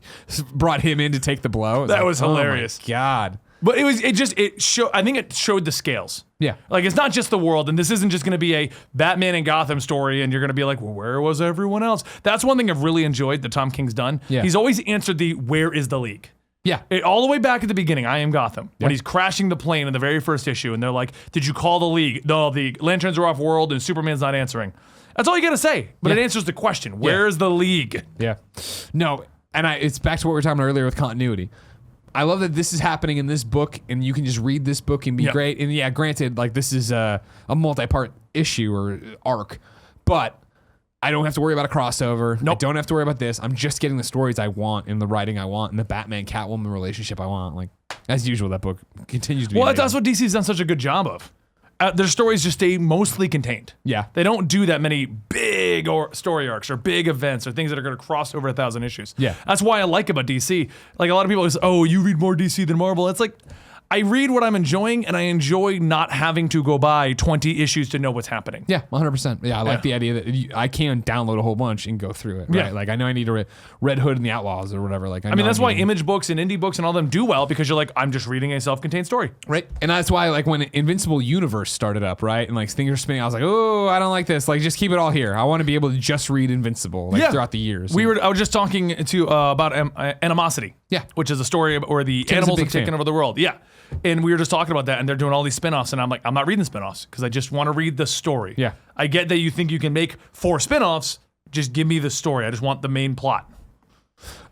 brought him in to take the blow. That was hilarious. Oh my God. But I think it showed the scales. Yeah. Like, it's not just the world, and this isn't just going to be a Batman and Gotham story, and you're going to be like, well, where was everyone else? That's one thing I've really enjoyed that Tom King's done. Yeah. He's always answered the where is the League? Yeah. All the way back at the beginning, I Am Gotham, when he's crashing the plane in the very first issue, and they're like, did you call the League? No, the lanterns are off world, and Superman's not answering. That's all you got to say, but it answers the question. Where is the League? Yeah. No, and it's back to what we were talking about earlier with continuity. I love that this is happening in this book, and you can just read this book and be great. And yeah, granted, like this is a multi-part issue or arc, but I don't have to worry about a crossover. Nope. I don't have to worry about this. I'm just getting the stories I want and the writing I want and the Batman Catwoman relationship I want. Like as usual, that book continues to be. Well, amazing. that's what DC's done such a good job of. Their stories just stay mostly contained. Yeah. They don't do that many big story arcs or big events or things that are going to cross over 1,000 issues. Yeah. That's why I like about DC. Like a lot of people say, oh, you read more DC than Marvel. It's like, I read what I'm enjoying, and I enjoy not having to go buy 20 issues to know what's happening. Yeah, 100%. Yeah, I like the idea that I can download a whole bunch and go through it. Right? Yeah. Like I know I need a Red Hood and the Outlaws or whatever. Like I mean, that's why Image books and indie books and all them do well, because you're like, I'm just reading a self-contained story. Right. And that's why, like, when Invincible Universe started up, right, and like things are spinning, I was like, oh, I don't like this. Like, just keep it all here. I want to be able to just read Invincible throughout the years. I was just talking to about Animosity. Yeah. Which is a story where the Tim's animals a have big taken fan. over the world. Yeah. And we were just talking about that, and they're doing all these spinoffs, and I'm like, I'm not reading spinoffs because I just want to read the story. Yeah. I get that you think you can make 4 spinoffs. Just give me the story. I just want the main plot.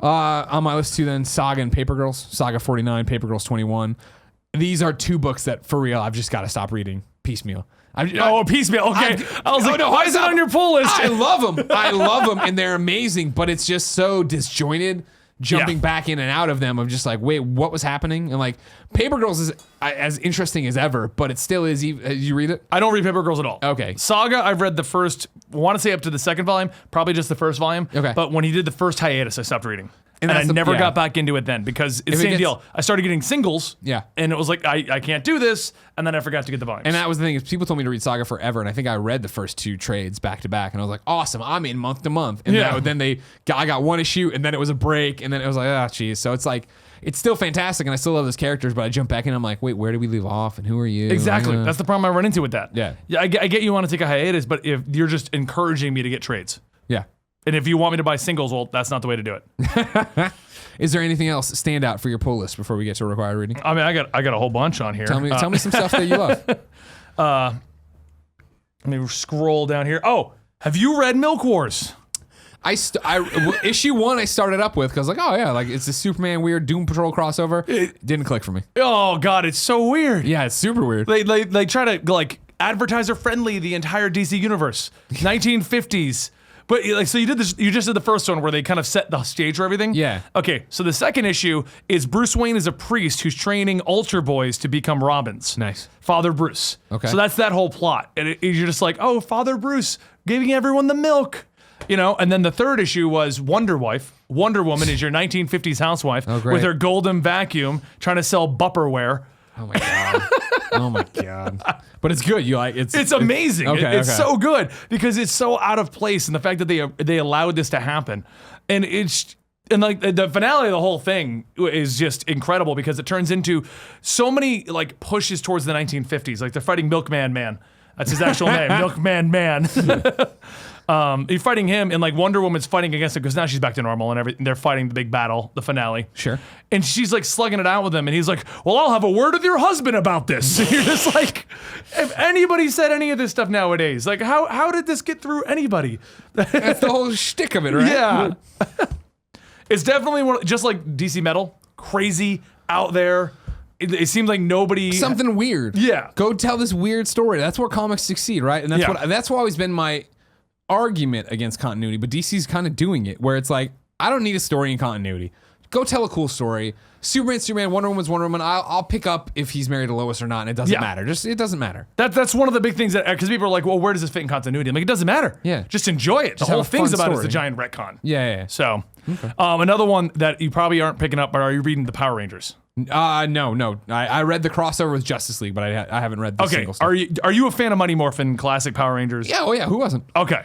On my list too, then Saga and Paper Girls. Saga 49, Paper Girls 21. These are 2 books that, for real, I've just got to stop reading piecemeal. Piecemeal. Okay. I was like, why is it on your pull list? I love them. I love them, and they're amazing, but it's just so disjointed. Jumping back in and out of them, I'm just like, wait, what was happening? And like, Paper Girls is as interesting as ever, but it still is. You read it? I don't read Paper Girls at all. Okay. Saga, I've read the first, I want to say up to the 2nd volume, probably just the 1st volume. Okay. But when he did the first hiatus, I stopped reading. And I that's never got back into it then because it's the same deal. I started getting singles. Yeah. And it was like, I can't do this. And then I forgot to get the volumes. And that was the thing is people told me to read Saga forever, and I think I read the first 2 trades back to back, and I was like, awesome, I'm in month to month. And then I got 1 issue, and then it was a break, and then it was like, oh, geez. So it's like, it's still fantastic, and I still love those characters, but I jump back in, and I'm like, wait, where did we leave off, and who are you? Exactly. That's the problem I run into with that. Yeah. I get you want to take a hiatus, but if you're just encouraging me to get trades. Yeah. And if you want me to buy singles, well, that's not the way to do it. Is there anything else stand out for your pull list before we get to required reading? I mean, I got a whole bunch on here. Tell me some stuff that you love. Let me scroll down here. Oh, have you read Milk Wars? Issue 1 I started up with because like, oh yeah, like it's a Superman weird Doom Patrol crossover. It didn't click for me. Oh God, it's so weird. Yeah, it's super weird. They try to like advertiser friendly the entire DC universe, 1950s. But like, so you did this. You just did the first one where they kind of set the stage for everything. Yeah. Okay. So the second issue is Bruce Wayne is a priest who's training altar boys to become Robins. Nice. Father Bruce. Okay. So that's that whole plot, and you're just like, oh, Father Bruce giving everyone the milk, you know. And then the third issue was Wonder Wife. Wonder Woman is your 1950s housewife with her golden vacuum trying to sell Bupperware. Oh my God. Oh my God. But it's good. You like it's amazing. It's so good because it's so out of place, and the fact that they allowed this to happen, and like the finale of the whole thing is just incredible because it turns into so many like pushes towards the 1950s. Like they're fighting Milkman Man. That's his actual name, Milkman Man. You're fighting him, and like Wonder Woman's fighting against him because now she's back to normal and everything. They're fighting the big battle, the finale. Sure. And she's like slugging it out with him, and he's like, "Well, I'll have a word with your husband about this." And you're just like, if anybody said any of this stuff nowadays, like how did this get through anybody? That's the whole shtick of it, right? Yeah. It's definitely just like DC Metal, crazy out there. It seems like nobody something weird. Yeah. Go tell this weird story. That's where comics succeed, right? And that's always been my argument against continuity, but DC's kind of doing it where it's like, I don't need a story in continuity. go tell a cool story. Superman, Wonder Woman's Wonder Woman. I'll pick up if he's married to Lois or not, and it doesn't matter. It doesn't matter. That's one of the big things that, because people are like, well, where does this fit in continuity? I'm like, it doesn't matter. Yeah. Just enjoy it. The whole thing's about it is a giant retcon. Yeah. So, another one that you probably aren't picking up, but are you reading the Power Rangers? No. I read the crossover with Justice League, but I haven't read the single stuff. Are you a fan of Mighty Morphin classic Power Rangers? Yeah. Oh yeah. Who wasn't? Okay.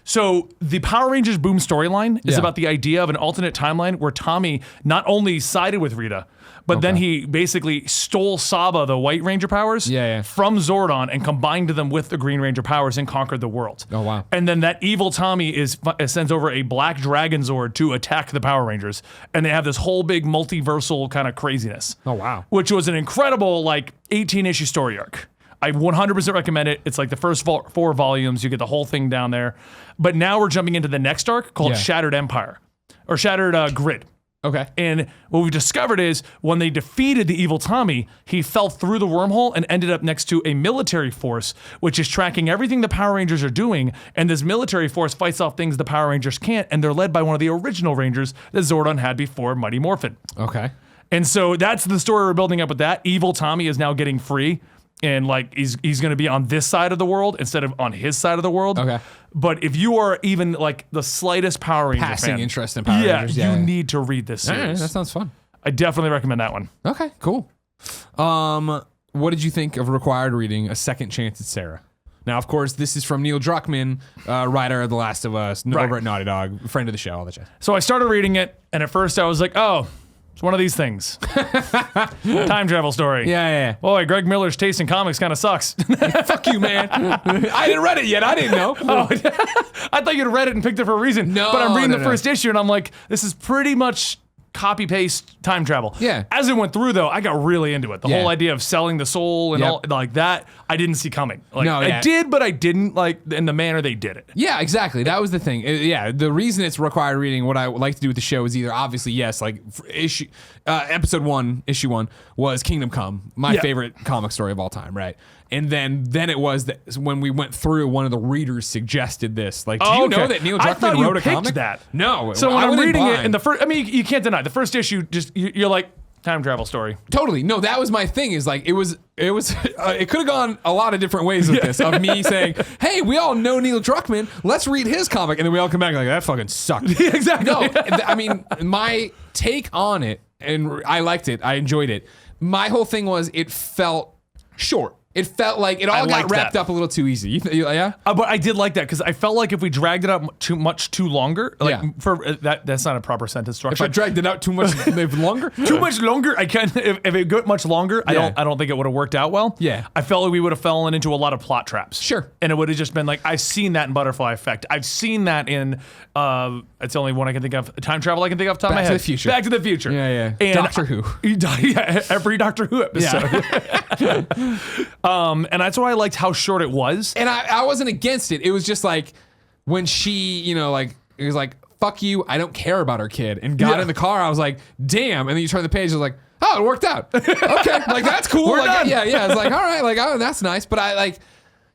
So the Power Rangers Boom storyline is about the idea of an alternate timeline where Tommy not only sided with Rita, but then he basically stole Saba, the White Ranger powers, from Zordon and combined them with the Green Ranger powers and conquered the world. Oh, wow. And then that evil Tommy sends over a black Dragon Zord to attack the Power Rangers. And they have this whole big multiversal kind of craziness. Oh, wow. Which was an incredible 18-issue story arc. I 100% recommend it. It's like the first 4 volumes. You get the whole thing down there. But now we're jumping into the next arc called Shattered Empire, or Shattered Grid. Okay. And what we've discovered is when they defeated the evil Tommy, he fell through the wormhole and ended up next to a military force, which is tracking everything the Power Rangers are doing. And this military force fights off things the Power Rangers can't. And they're led by one of the original Rangers that Zordon had before Mighty Morphin. Okay. And so that's the story we're building up with that. Evil Tommy is now getting free. And he's going to be on this side of the world instead of on his side of the world. Okay. But if you are even the slightest Power Ranger passing fan, interest in Power Rangers, you need to read this series. Right, that sounds fun. I definitely recommend that one. Okay, cool. What did you think of required reading A Second Chance at Sarah? Now, of course, this is from Neil Druckmann, writer of The Last of Us, over at Naughty Dog, friend of the show, all that shit. So I started reading it, and at first I was like, oh, it's one of these things. Time travel story. Yeah. Boy, Greg Miller's taste in comics kind of sucks. Fuck you, man. I didn't read it yet. I didn't know. I thought you'd read it and picked it for a reason. No, but I'm reading the first issue, and I'm like, this is pretty much copy paste time travel. Yeah. As it went through though, I got really into it. The whole idea of selling the soul and all like that, I didn't see coming. I did, but I didn't in the manner they did it. Yeah, exactly. That was the thing. The reason it's required reading, what I would like to do with the show is either obviously episode 1, issue 1 was Kingdom Come, my favorite comic story of all time, right? And then it was that when we went through, one of the readers suggested this. Do you know that Neil Druckmann wrote a comic? That. No. So when I'm reading it in the first, you can't deny the first issue. You're like time travel story. Totally. No, that was my thing. Is it could have gone a lot of different ways with this. Of me saying, "Hey, we all know Neil Druckmann. Let's read his comic," and then we all come back like that fucking sucked. Yeah, exactly. No, I mean my take on it, and I liked it. I enjoyed it. My whole thing was it felt short. It felt like it all got wrapped up a little too easy. Yeah? But I did like that because I felt like if we dragged it out too longer, that's not a proper sentence structure. If I dragged it out too much longer? Too much longer, I can't. If it got much longer, I don't think it would have worked out well. Yeah. I felt like we would have fallen into a lot of plot traps. Sure. And it would have just been like, I've seen that in Butterfly Effect. I've seen that in, it's the only one I can think of, time travel I can think of off the top of my head. Back to the Future. Yeah. And Doctor Who. Every Doctor Who episode. Yeah. And that's why I liked how short it was. And I wasn't against it. It was just like when she, it was like, fuck you, I don't care about her kid. And got in the car, I was like, damn. And then you turn the page, I was like, oh, it worked out. Okay, that's cool. We're done. Yeah. It's like, all right, that's nice. But I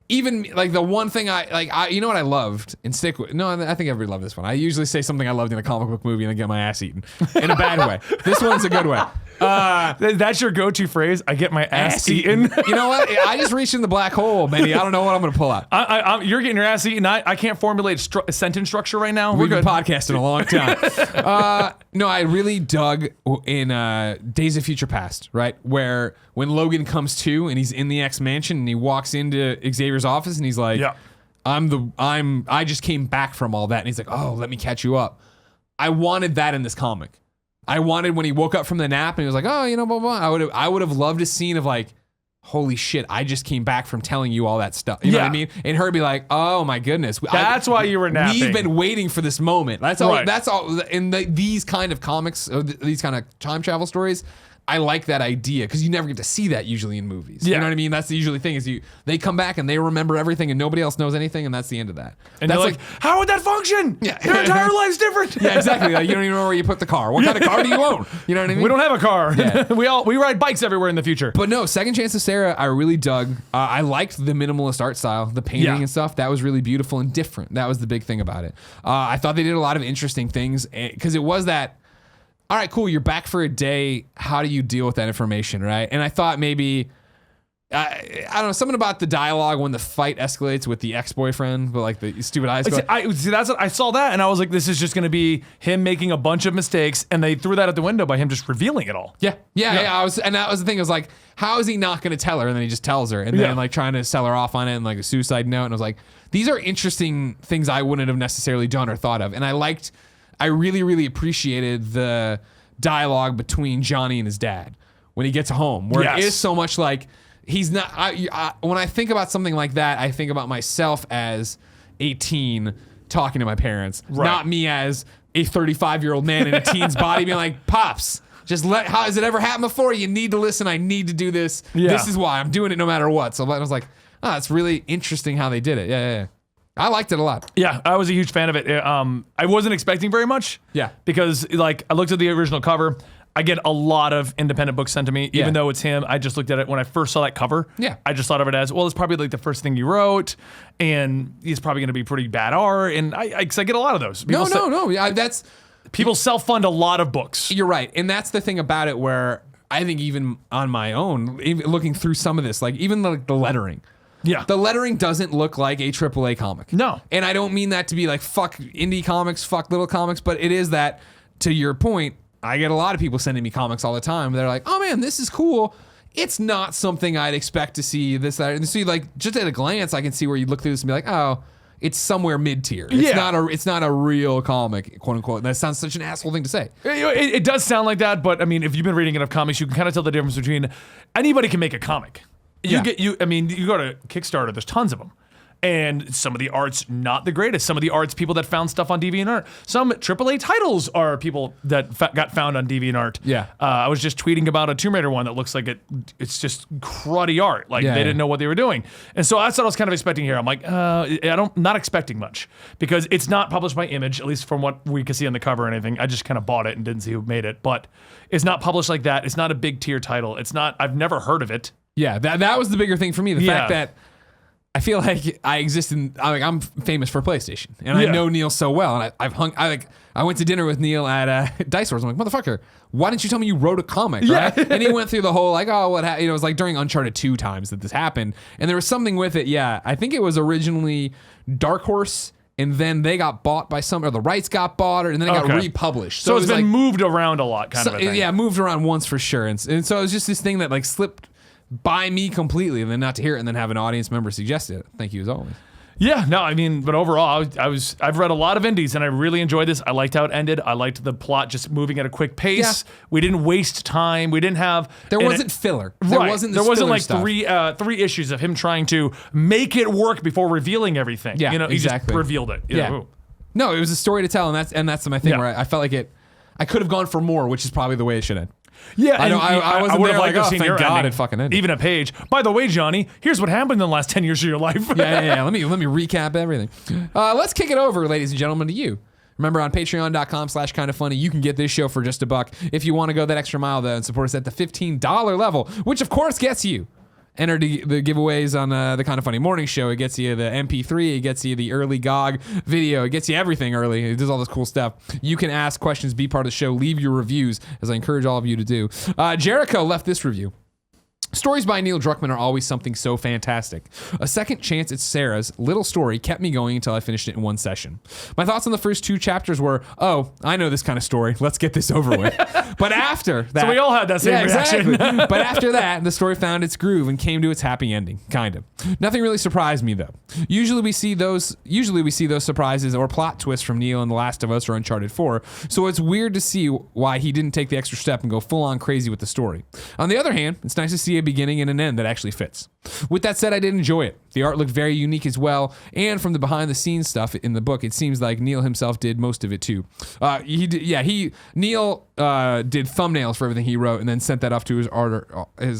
even the one thing I you know what I loved and stick with. No, I think everybody loved this one. I usually say something I loved in a comic book movie and then get my ass eaten in a bad way. This one's a good way. That's your go-to phrase. I get my ass eaten. You know what? I just reached in the black hole, baby. I don't know what I'm going to pull out. You're getting your ass eaten. I can't formulate a sentence structure right now. We've been podcasting a long time. No, I really dug in Days of Future Past, right? Where when Logan comes to and he's in the X Mansion and he walks into Xavier's office and he's like, I just came back from all that. And he's like, oh, let me catch you up. I wanted that in this comic. I wanted when he woke up from the nap and he was like, oh, blah, blah. I would have loved a scene of like, holy shit, I just came back from telling you all that stuff. You know what I mean? And her be like, oh my goodness. That's why you were napping. We've been waiting for this moment. That's all. Right. That's all. In these kind of comics, these kind of time travel stories, I like that idea because you never get to see that usually in movies. You know what I mean? That's the usually thing is they come back and they remember everything and nobody else knows anything and that's the end of that. And that's like, how would that function? Yeah. Your entire life's different. Yeah, exactly. Like, you don't even know where you put the car. What kind of car do you own? You know what I mean? We don't have a car. Yeah. we ride bikes everywhere in the future. But no, Second Chance of Sarah, I really dug. I liked the minimalist art style, the painting and stuff. That was really beautiful and different. That was the big thing about it. I thought they did a lot of interesting things because it was that. all right, cool, you're back for a day. How do you deal with that information, right? And I thought maybe, I don't know, something about the dialogue when the fight escalates with the ex-boyfriend, but like the stupid eyes go. I saw that and I was like, this is just going to be him making a bunch of mistakes, and they threw that out the window by him just revealing it all. Yeah. And that was the thing. I was like, how is he not going to tell her? And then he just tells her, and then like trying to sell her off on it and like a suicide note. And I was like, these are interesting things I wouldn't have necessarily done or thought of. And I really, really appreciated the dialogue between Johnny and his dad when he gets home, where it is so much like, he's not. When I think about something like that, I think about myself as a teen talking to my parents, not me as a 35-year-old man in a teen's body being like, "Pops, how has it ever happened before? You need to listen. I need to do this. Yeah. This is why I'm doing it no matter what." So I was like, "Oh, it's really interesting how they did it." Yeah. I liked it a lot. Yeah, I was a huge fan of it. I wasn't expecting very much. Yeah, because like I looked at the original cover. I get a lot of independent books sent to me, even though it's him. I just looked at it when I first saw that cover. Yeah. I just thought of it as, well, it's probably like the first thing you wrote, and he's probably going to be pretty bad art. And I get a lot of those. No. That's people self-fund a lot of books. You're right, and that's the thing about it. Where I think even on my own, even looking through some of this, like even the lettering. Yeah. The lettering doesn't look like a AAA comic. No. And I don't mean that to be like fuck indie comics, fuck little comics, but it is that, to your point. I get a lot of people sending me comics all the time. They're like, "Oh man, this is cool." It's not something I'd expect to see this, that, and see, like, just at a glance, I can see where you look through this and be like, "Oh, it's somewhere mid-tier. It's not a real comic, quote unquote." And that sounds such an asshole thing to say. It does sound like that, but I mean, if you've been reading enough comics, you can kind of tell the difference between anybody can make a comic. You go to Kickstarter, there's tons of them. And some of the art's not the greatest. Some of the art's people that found stuff on DeviantArt. Some AAA titles are people that got found on DeviantArt. Yeah. I was just tweeting about a Tomb Raider one that looks like it's just cruddy art. Like they didn't know what they were doing. And so that's what I was kind of expecting here. I'm like, not expecting much because it's not published by Image, at least from what we can see on the cover or anything. I just kind of bought it and didn't see who made it. But it's not published like that. It's not a big tier title. It's not. I've never heard of it. Yeah, that was the bigger thing for me. The fact that I feel like I'm famous for PlayStation, and I know Neil so well, and I went to dinner with Neil at Dice Wars. I'm like, "Motherfucker, why didn't you tell me you wrote a comic?" Right? And he went through the whole like, "Oh, it was like during Uncharted 2 times that this happened," and there was something with it. Yeah, I think it was originally Dark Horse. And then they got bought by or the rights got bought, and then it got republished. So it's been moved around a lot, kind of a thing. Yeah, moved around once for sure, and so it was just this thing that like slipped by me completely, and then not to hear it, and then have an audience member suggest it. Thank you as always. Yeah, no, I mean, but overall, I've read a lot of indies, and I really enjoyed this. I liked how it ended. I liked the plot just moving at a quick pace. Yeah. We didn't waste time. We didn't have wasn't filler. There wasn't like stuff. three issues of him trying to make it work before revealing everything. Yeah, he just revealed it. No, it was a story to tell, and that's my thing where I felt like I could have gone for more, which is probably the way it should end. Yeah, I know. I wasn't would there have like, thank God, ending. it fucking ended. Even a page. By the way, Johnny, here's what happened in the last 10 years of your life. Yeah. Let me recap everything. Let's kick it over, ladies and gentlemen, to you. Remember, on patreon.com/kindafunny, you can get this show for just $1. If you want to go that extra mile, though, and support us at the $15 level, which, of course, gets you enter the giveaways on the Kinda Funny Morning Show. It gets you the MP3. It gets you the early GOG video. It gets you everything early. It does all this cool stuff. You can ask questions, be part of the show, leave your reviews, as I encourage all of you to do. Jericho left this review. Stories by Neil Druckmann are always something so fantastic. A second chance at Sarah's little story kept me going until I finished it in one session. My thoughts on the first 2 chapters were, "Oh, I know this kind of story. Let's get this over with." But after that... So we all had that same reaction. Exactly. But after that, the story found its groove and came to its happy ending, kind of. Nothing really surprised me, though. Usually we see those surprises or plot twists from Neil in The Last of Us or Uncharted 4, so it's weird to see why he didn't take the extra step and go full-on crazy with the story. On the other hand, it's nice to see a beginning and an end that actually fits. With that said, I did enjoy it. The art looked very unique as well, and from the behind-the-scenes stuff in the book, it seems like Neil himself did most of it too. Neil did thumbnails for everything he wrote, and then sent that off to his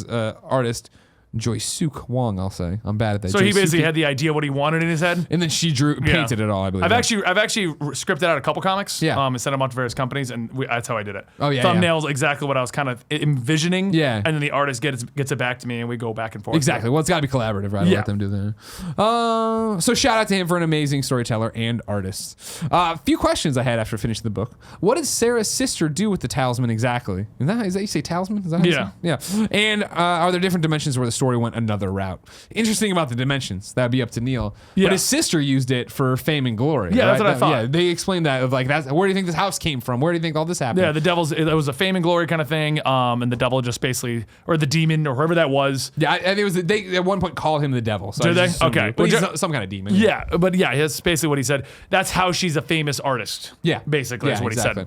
artist Joy-Suk Wong, I'll say. I'm bad at that. So he basically had the idea what he wanted in his head, and then she painted it all. I believe. I've actually scripted out a couple comics. And sent them out to various companies, and that's how I did it. Oh yeah, thumbnails, exactly what I was kind of envisioning. Yeah, and then the artist gets it back to me, and we go back and forth. Exactly. Well, it's got to be collaborative, right? Let them do that. So shout out to him for an amazing storyteller and artist. A few questions I had after finishing the book. What did Sarah's sister do with the talisman exactly? Is that you say talisman? Is that how you say? Yeah. And are there different dimensions where the story went another route? Interesting about the dimensions. That'd be up to Neil. But his sister used it for fame and glory. Yeah, that's what I thought. Yeah, they explained that of like where do you think this house came from? Where do you think all this happened? Yeah, it was a fame and glory kind of thing. And the devil just basically, or the demon, or whoever that was. Yeah, and it was they at one point called him the devil. So did they? Okay, but he's some kind of demon. Yeah, but that's basically what he said. That's how she's a famous artist. Yeah, basically, that's what he said.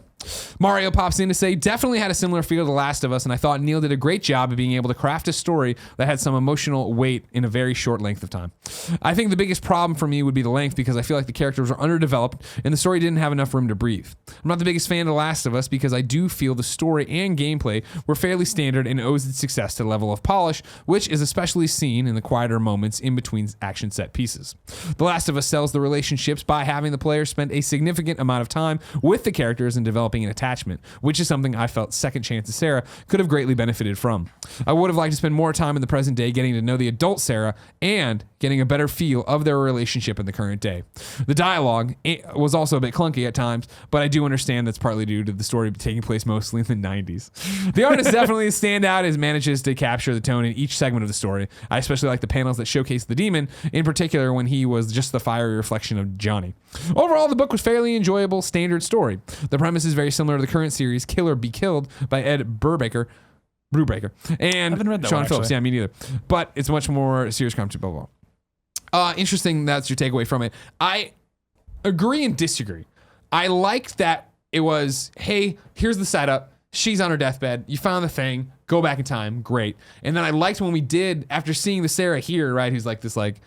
Mario pops in to say, definitely had a similar feel to The Last of Us, and I thought Neil did a great job of being able to craft a story that had some emotional weight in a very short length of time. I think the biggest problem for me would be the length, because I feel like the characters were underdeveloped and the story didn't have enough room to breathe. I'm not the biggest fan of The Last of Us because I do feel the story and gameplay were fairly standard and owes its success to the level of polish, which is especially seen in the quieter moments in between action set pieces. The Last of Us sells the relationships by having the player spend a significant amount of time with the characters and developing an attachment, which is something I felt Second Chance to Sarah could have greatly benefited from. I would have liked to spend more time in the present day getting to know the adult Sarah and getting a better feel of their relationship in the current day. The dialogue was also a bit clunky at times, but I do understand that's partly due to the story taking place mostly in the 90s. The artist definitely stand out as manages to capture the tone in each segment of the story. I especially like the panels that showcase the demon, in particular when he was just the fiery reflection of Johnny. Overall, the book was fairly enjoyable, standard story. The premise is very similar to the current series, Kill or Be Killed by Ed Brubaker, and Sean Phillips. Yeah, me neither. But it's much more serious crime, blah, blah, blah. Interesting, that's your takeaway from it. I agree and disagree. I liked that it was, hey, here's the setup. She's on her deathbed. You found the thing. Go back in time. Great. And then I liked when we did, after seeing the Sarah here, right, who's like this like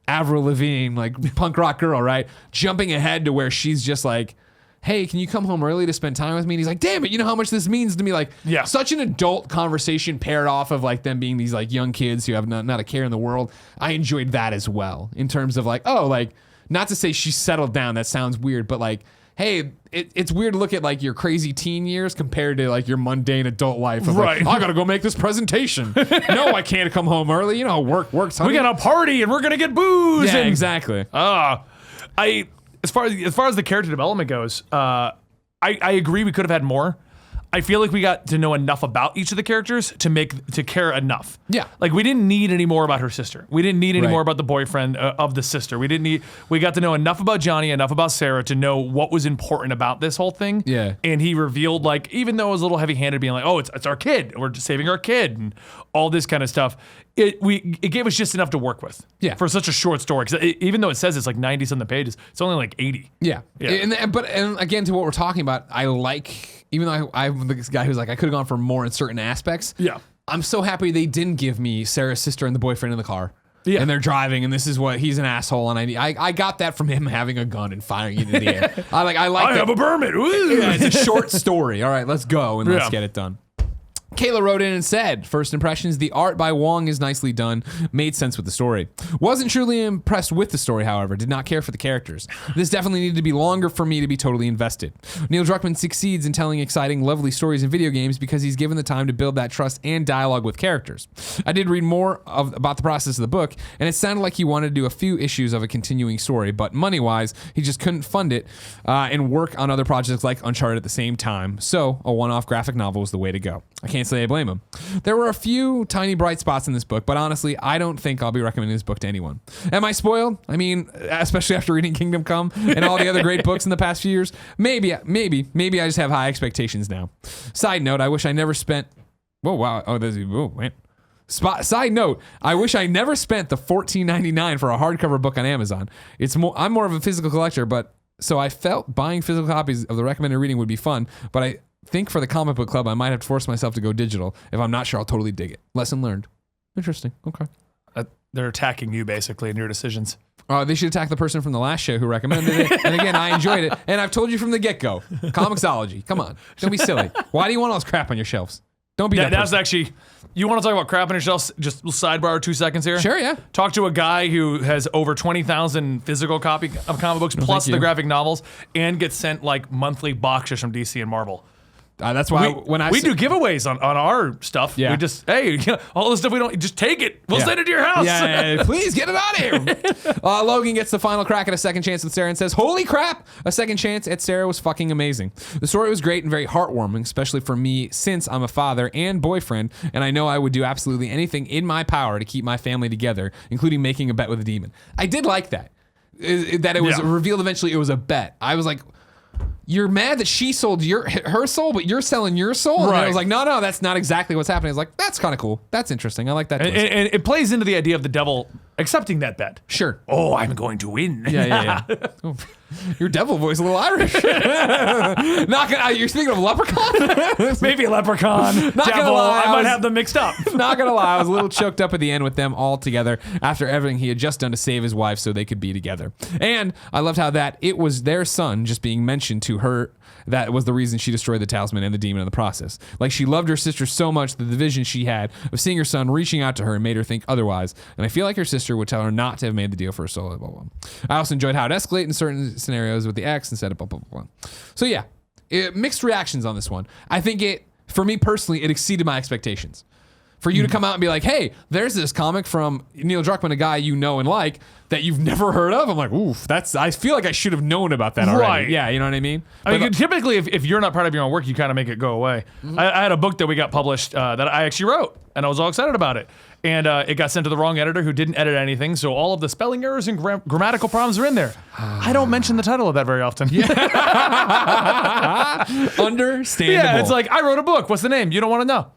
Avril Lavigne, like punk rock girl, right, jumping ahead to where she's just like, hey, can you come home early to spend time with me? And he's like, damn it, you know how much this means to me? Like, such an adult conversation paired off of like them being these like young kids who have not a care in the world. I enjoyed that as well in terms of like, oh, like, not to say she settled down. That sounds weird, but like, hey, it's weird to look at like your crazy teen years compared to like your mundane adult life. Of like, I gotta go make this presentation. No, I can't come home early. You know, works. Honey. We got a party and we're gonna get booze. Yeah, and, exactly. As far as the character development goes, I agree we could have had more. I feel like we got to know enough about each of the characters to care enough. Yeah. Like we didn't need any more about her sister. We didn't need any more about the boyfriend of the sister. We got to know enough about Johnny, enough about Sarah to know what was important about this whole thing. Yeah. And he revealed, like, even though it was a little heavy-handed, being like, oh, it's our kid. We're just saving our kid and all this kind of stuff. It gave us just enough to work with. Yeah. For such a short story. Because even though it says it's like 90 something pages, it's only like 80. Yeah. But again, to what we're talking about, I like, even though I'm this guy who's like, I could have gone for more in certain aspects. Yeah. I'm so happy they didn't give me Sarah's sister and the boyfriend in the car. Yeah. And they're driving, and this is what he's an asshole, and I got that from him having a gun and firing it in the air. I have a permit. Yeah, it's a short story. All right, let's go and let's get it done. Kayla wrote in and said, first impressions, the art by Wong is nicely done, made sense with the story. Wasn't truly impressed with the story, however, did not care for the characters. This definitely needed to be longer for me to be totally invested. Neil Druckmann succeeds in telling exciting, lovely stories in video games because he's given the time to build that trust and dialogue with characters. I did read more about the process of the book, and it sounded like he wanted to do a few issues of a continuing story, but money-wise, he just couldn't fund it and work on other projects like Uncharted at the same time, so a one-off graphic novel was the way to go. I can't say I blame him. There were a few tiny bright spots in this book, but honestly, I don't think I'll be recommending this book to anyone. Am I spoiled? I mean, especially after reading Kingdom Come and all the other great books in the past few years. Maybe I just have high expectations now. Side note, I wish I never spent... Side note, I wish I never spent the $14.99 for a hardcover book on Amazon. I'm more of a physical collector, but so I felt buying physical copies of the recommended reading would be fun, but I think for the comic book club, I might have to force myself to go digital. If I'm not sure, I'll totally dig it. Lesson learned. Interesting. Okay. They're attacking you, basically, in your decisions. They should attack the person from the last show who recommended it. And again, I enjoyed it. And I've told you from the get-go. Comicsology. Come on. Don't be silly. Why do you want all this crap on your shelves? Don't be that That's person. actually. You want to talk about crap on your shelf? Just sidebar 2 seconds here. Sure, yeah. Talk to a guy who has over 20,000 physical copy of comic books plus the graphic novels, and gets sent like monthly boxes from DC and Marvel. That's why we do giveaways on our stuff. Yeah. We just, hey, all the stuff we don't, just take it. We'll send it to your house. Yeah, please get it out of here. Logan gets the final crack at a second chance with Sarah and says, holy crap, a second chance at Sarah was fucking amazing. The story was great and very heartwarming, especially for me since I'm a father and boyfriend, and I know I would do absolutely anything in my power to keep my family together, including making a bet with a demon. I did like that. That it was revealed eventually it was a bet. I was like, you're mad that she sold her soul, but you're selling your soul? And I was like, no, that's not exactly what's happening. I was like, that's kind of cool. That's interesting. I like that twist. And it plays into the idea of the devil accepting that bet. Sure. Oh, I'm going to win. Yeah. Oh, your devil voice a little Irish. You're speaking of leprechaun? Maybe a leprechaun. Not devil. gonna lie, I might have them mixed up. Not gonna lie, I was a little choked up at the end with them all together after everything he had just done to save his wife so they could be together. And I loved how that it was their son just being mentioned to her that was the reason she destroyed the talisman and the demon in the process. Like, she loved her sister so much that the vision she had of seeing her son reaching out to her made her think otherwise. And I feel like her sister would tell her not to have made the deal for a solo, blah, blah, blah. I also enjoyed how it escalated in certain scenarios with the ex instead of blah, blah, blah, blah. So yeah, mixed reactions on this one. I think for me personally, it exceeded my expectations. For you to come out and be like, hey, there's this comic from Neil Druckmann, a guy you know and like, that you've never heard of. I'm like, oof, I feel like I should have known about that already. Right. Yeah, you know what I mean? I mean, typically, if you're not proud of your own work, you kind of make it go away. Mm-hmm. I had a book that we got published that I actually wrote, and I was all excited about it. And it got sent to the wrong editor who didn't edit anything, so all of the spelling errors and grammatical problems are in there. I don't mention the title of that very often. Understandable. Yeah, it's like, I wrote a book. What's the name? You don't want to know.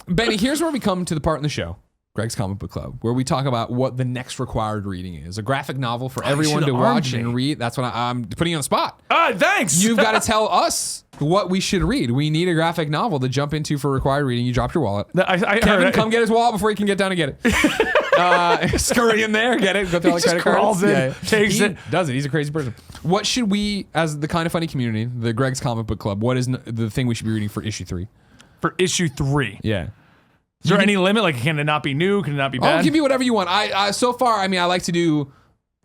Benny, here's where we come to the part in the show, Greg's Comic Book Club, where we talk about what the next required reading is. A graphic novel for everyone to watch and read. That's what I'm putting you on the spot. Thanks. You've got to tell us what we should read. We need a graphic novel to jump into for required reading. You dropped your wallet. Kevin, come get his wallet before he can get down and get it. Scurry in there, get it. Go through all the credit cards. Crawls in, takes it. Does it. He's a crazy person. What should we, as the Kind of Funny community, the Greg's Comic Book Club, what is the thing we should be reading for issue 3? For issue 3. Yeah. Is there any limit? Like, can it not be new? Can it not be bad? I'll give you whatever you want. I so far, I mean, I like to do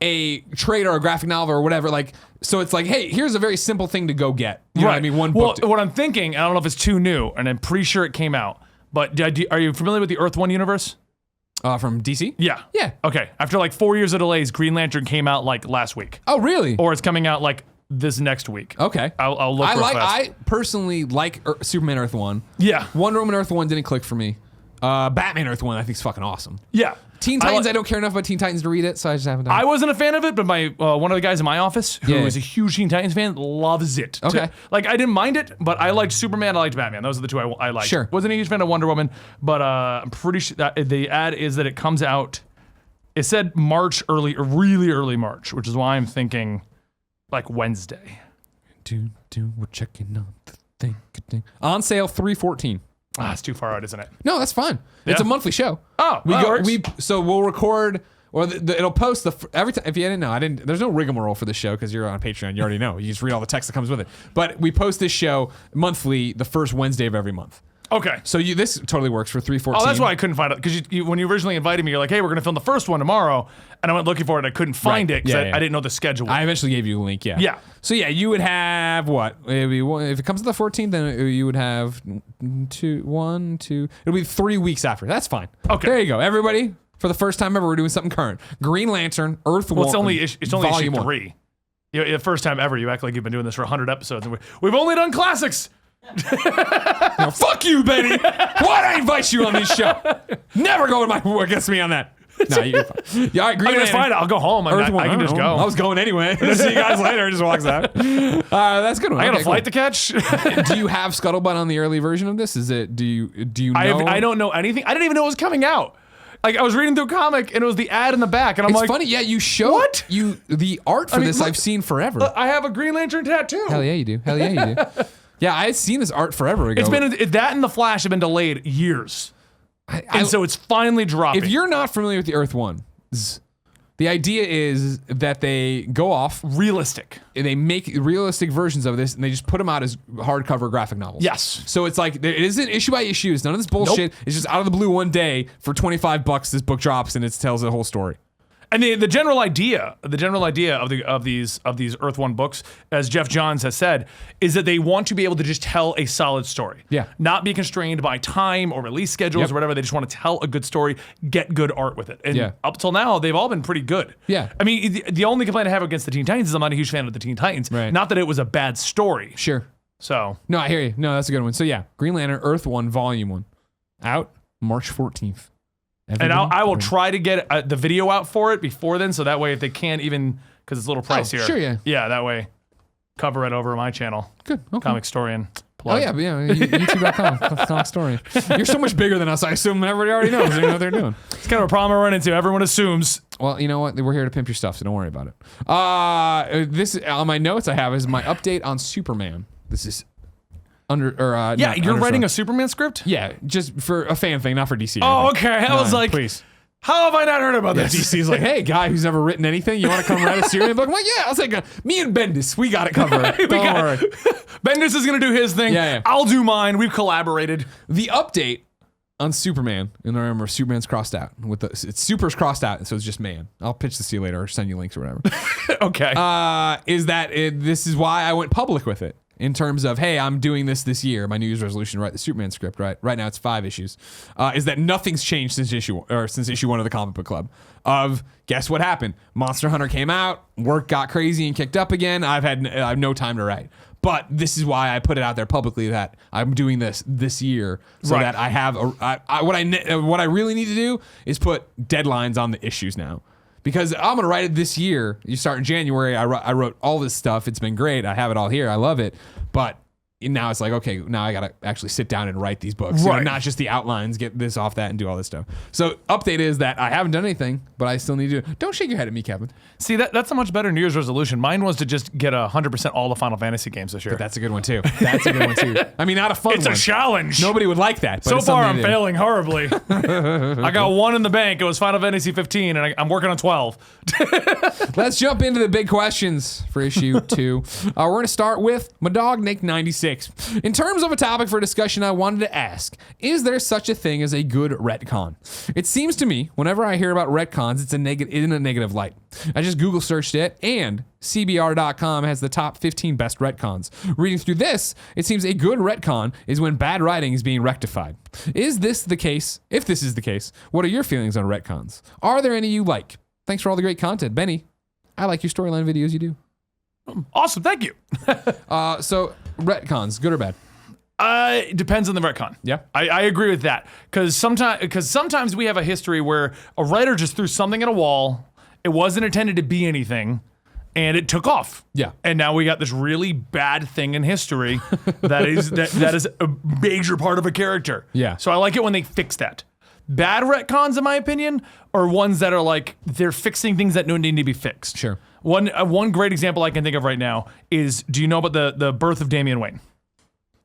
a trade or a graphic novel or whatever. Like, so it's like, hey, here's a very simple thing to go get. You know what I mean? One book. What I'm thinking, I don't know if it's too new, and I'm pretty sure it came out, but are you familiar with the Earth 1 universe? From DC? Yeah. Yeah. Okay. After like 4 years of delays, Green Lantern came out like last week. Oh, really? Or it's coming out like this next week. Okay. I'll look real fast. I personally like Superman Earth 1. Yeah. Wonder Woman Earth 1 didn't click for me. Batman Earth 1 I think is fucking awesome. Yeah. Teen Titans, I don't care enough about Teen Titans to read it, so I just haven't done it. I wasn't a fan of it, but my one of the guys in my office, who is a huge Teen Titans fan, loves it. Okay. Like, I didn't mind it, but I liked Superman, I liked Batman. Those are the two I liked. Sure. Wasn't a huge fan of Wonder Woman, but I'm pretty sure that the ad is that it comes out, it said March, really early March, which is why I'm thinking like Wednesday. We're checking on the thing. On sale 3/14. It's too far out, isn't it? No, that's fine. It's a monthly show. Oh, so we'll record, or it'll post every time. If you didn't know, there's no rigmarole for this show because you're on Patreon. You already know. You just read all the text that comes with it. But we post this show monthly, the first Wednesday of every month. Okay. So this totally works for 3/14. Oh, that's why I couldn't find it. Because when you originally invited me, you're like, hey, we're going to film the first one tomorrow. And I went looking for it. I couldn't find it because I didn't know the schedule. I eventually gave you a link, yeah. Yeah. So yeah, you would have what? If it comes to the 14th, then you would have 1, 2. It'll be 3 weeks after. That's fine. Okay. There you go. Everybody, for the first time ever, we're doing something current. Green Lantern, Earth 1. Well, it's only issue 1. 3. The first time ever, you act like you've been doing this for 100 episodes. And we've only done classics. Fuck you, Benny. Why'd I invite you on this show? Never go against me on that. No, you're fine. Yeah, all right, Green Lantern. It's fine. I'll go home. I can just go. I was going anyway. See you guys later. Just walks out. That's a good one. I got a flight to catch. Do you have Scuttlebutt on the early version of this? Is it? Do you know? I don't know anything. I didn't even know it was coming out. Like, I was reading through a comic and it was the ad in the back, and I'm like, it's funny. Yeah, you showed what? The art for this. Look, I've seen forever. I have a Green Lantern tattoo. Hell yeah, you do. Hell yeah, you do. Yeah, I had seen this art forever ago. It's been that and the Flash have been delayed years, and so it's finally dropping. If you're not familiar with the Earth 1, The idea is that they go off, Realistic. they make realistic versions of this, and they just put them out as hardcover graphic novels. Yes. So it's like, it isn't issue by issue. It's none of this bullshit. Nope. It's just out of the blue one day for $25. This book drops and it tells the whole story. And the general idea of these Earth One books, as Jeff Johns has said, is that they want to be able to just tell a solid story. Yeah. Not be constrained by time or release schedules or whatever. They just want to tell a good story, get good art with it. And up till now, they've all been pretty good. Yeah. I mean, the only complaint I have against the Teen Titans is I'm not a huge fan of the Teen Titans. Right. Not that it was a bad story. Sure. So. No, I hear you. No, that's a good one. So yeah, Green Lantern Earth 1 Volume 1 out March 14th. And I will try to get the video out for it before then, so that way if they can't even, because it's a little pricier. Sure, yeah. Yeah, that way cover it over my channel. Good. Okay. Comicstorian. Oh yeah, YouTube.com. Comicstorian. You're so much bigger than us. I assume everybody already knows. They know what they're doing. It's kind of a problem I run into. Everyone assumes. Well, you know what? We're here to pimp your stuff, so don't worry about it. This on my notes I have is my update on Superman. This is you're writing a Superman script? Yeah, just for a fan thing, not for DC. Oh, okay. I was like, please. How have I not heard about this? DC's like, hey, guy who's never written anything, you want to come write a Superman book? I'm like, yeah, I'll take me and Bendis, we got it covered. Don't worry. Bendis is going to do his thing. Yeah. I'll do mine. We've collaborated. The update on Superman, and I remember Superman's crossed out. It's Super's crossed out, so it's just man. I'll pitch this to you later or send you links or whatever. Okay. Is that this is why I went public with it. In terms of, hey, I'm doing this year. My New Year's resolution to write the Superman script. Right now, it's 5 issues. Is that nothing's changed since issue 1 of the Comic Book Club? Guess what happened? Monster Hunter came out. Work got crazy and kicked up again. I have no time to write. But this is why I put it out there publicly that I'm doing this year, so that I have what I really need to do is put deadlines on the issues now. Because I'm gonna write it this year. You start in January. I wrote all this stuff. It's been great. I have it all here. I love it. But now it's like, okay, now I gotta actually sit down and write these books. Right. Not just the outlines, get this off that and do all this stuff. So update is that I haven't done anything, but I still need to. Don't shake your head at me, Kevin. See, that's a much better New Year's resolution. Mine was to just get 100% all the Final Fantasy games this year. But that's a good one too. I mean, not a fun one. It's a challenge. Nobody would like that. But so it's far, something I'm failing horribly. I got 1 in the bank. It was Final Fantasy 15, and I'm working on 12. Let's jump into the big questions for issue 2. We're going to start with my dog, Nick96. In terms of a topic for discussion, I wanted to ask, is there such a thing as a good retcon? It seems to me, whenever I hear about retcons, it's in a negative light. I just Google searched it, and CBR.com has the top 15 best retcons. Reading through this, it seems a good retcon is when bad writing is being rectified. Is this the case? If this is the case, what are your feelings on retcons? Are there any you like? Thanks for all the great content. Benny, I like your storyline videos you do. Awesome, thank you. So, retcons, good or bad? It depends on the retcon. Yeah. I agree with that. Because sometimes we have a history where a writer just threw something at a wall, it wasn't intended to be anything, and it took off. Yeah. And now we got this really bad thing in history that is a major part of a character. Yeah. So I like it when they fix that. Bad retcons, in my opinion, are ones that are like, they're fixing things that don't need to be fixed. Sure. One great example I can think of right now is, do you know about the birth of Damian Wayne?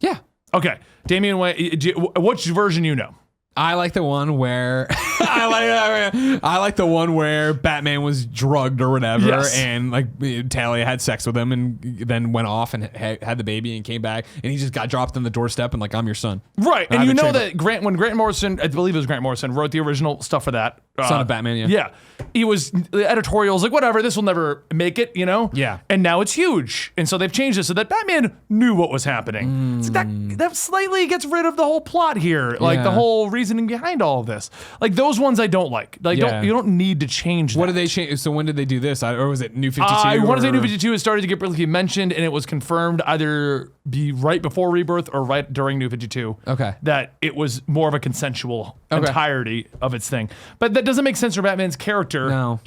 Yeah. Okay. Damian Wayne, which version you know? I like the one where I like the one where Batman was drugged or whatever, Yes. and like Talia had sex with him, and then went off and had the baby and came back, and he just got dropped on the doorstep and like, I'm your son. Right, and you know that when Grant Morrison, I believe it was Grant Morrison, wrote the original stuff for that. Son of Batman, yeah. Yeah. He was, the editorials like, whatever, this will never make it, you know? Yeah. And now it's huge. And so they've changed it so that Batman knew what was happening. So that slightly gets rid of the whole plot here. Like the whole reasoning behind all of this. Like those ones I don't like. Like you don't need to change that. What did they change? So when did they do this? Or was it New 52? I want to say New 52 has started to get really mentioned, and it was confirmed either be right before Rebirth or right during New 52. Okay. That it was more of a consensual entirety of its thing. But that doesn't make sense for Batman's character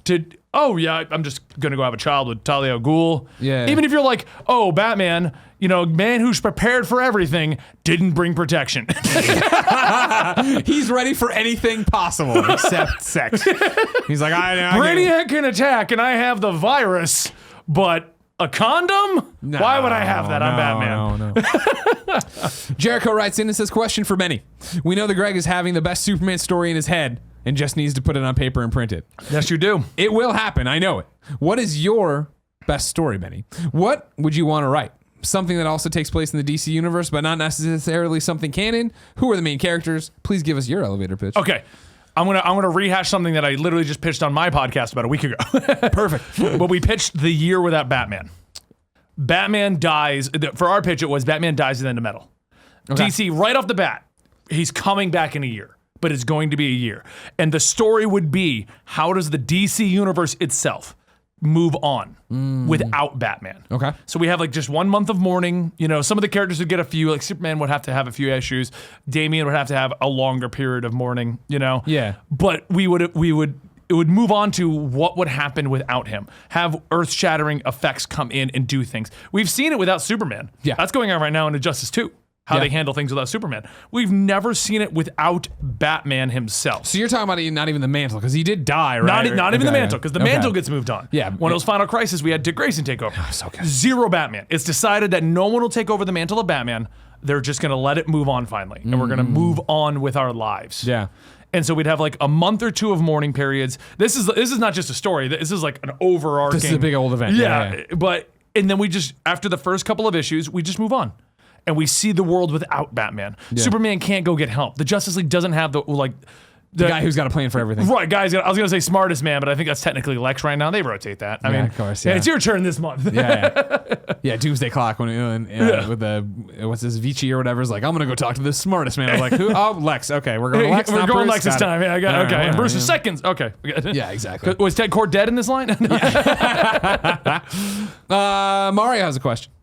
to, I'm just going to go have a child with Talia al Ghul. Yeah. Even if you're like, Batman, man who's prepared for everything, didn't bring protection. He's ready for anything possible except sex. He's like, I Brainiac can attack, and I have the virus, but A condom? No, Why would I have that? I'm Batman. No. Jericho writes in and says, question for Benny. We know that Greg is having the best Superman story in his head and just needs to put it on paper and print it. Yes, you do. It will happen. I know it. What is your best story, Benny? What would you want to write? Something that also takes place in the DC universe, but not necessarily something canon? Who are the main characters? Please give us your elevator pitch. Okay. I'm gonna rehash something that I literally just pitched on my podcast about a week ago. Perfect. But we pitched the year without Batman. Batman dies. For our pitch, it was Batman dies at the end of Metal. Okay. DC, right off the bat, he's coming back in a year, but it's going to be a year. And the story would be, how does the DC universe itself move on without Batman? Okay. So we have like just 1 month of mourning. You know, some of the characters would get a few, like Superman would have to have a few issues. Damian would have to have a longer period of mourning, you know? Yeah. But it would move on to what would happen without him. Have earth-shattering effects come in and do things. We've seen it without Superman. Yeah. That's going on right now in Injustice 2. How they handle things without Superman. We've never seen it without Batman himself. So you're talking about not even the mantle, because he did die, right? Not even the mantle, because the mantle gets moved on. Yeah. When it was Final Crisis, we had Dick Grayson take over. So good. Zero Batman. It's decided that no one will take over the mantle of Batman. They're just going to let it move on finally. And we're going to move on with our lives. Yeah. And so we'd have like a month or two of mourning periods. This is not just a story. This is like an overarching. This is a big old event. Yeah. And then we just, after the first couple of issues, we just move on. And we see the world without Batman. Yeah. Superman can't go get help. The Justice League doesn't have the guy who's got a plan for everything. Right, guys. I was going to say smartest man, but I think that's technically Lex right now. They rotate that. I mean, of course, yeah. It's your turn this month. Yeah, Doomsday Clock with the what's this Vici or whatever is like, I'm gonna go talk to the smartest man. I was like, who? Oh, Lex. Okay, we're going Lex. We're going Lex this time. It. Yeah, I got it. Okay, and Bruce is seconds. Okay. Yeah, exactly. Was Ted Kord dead in this line? Mario has a question.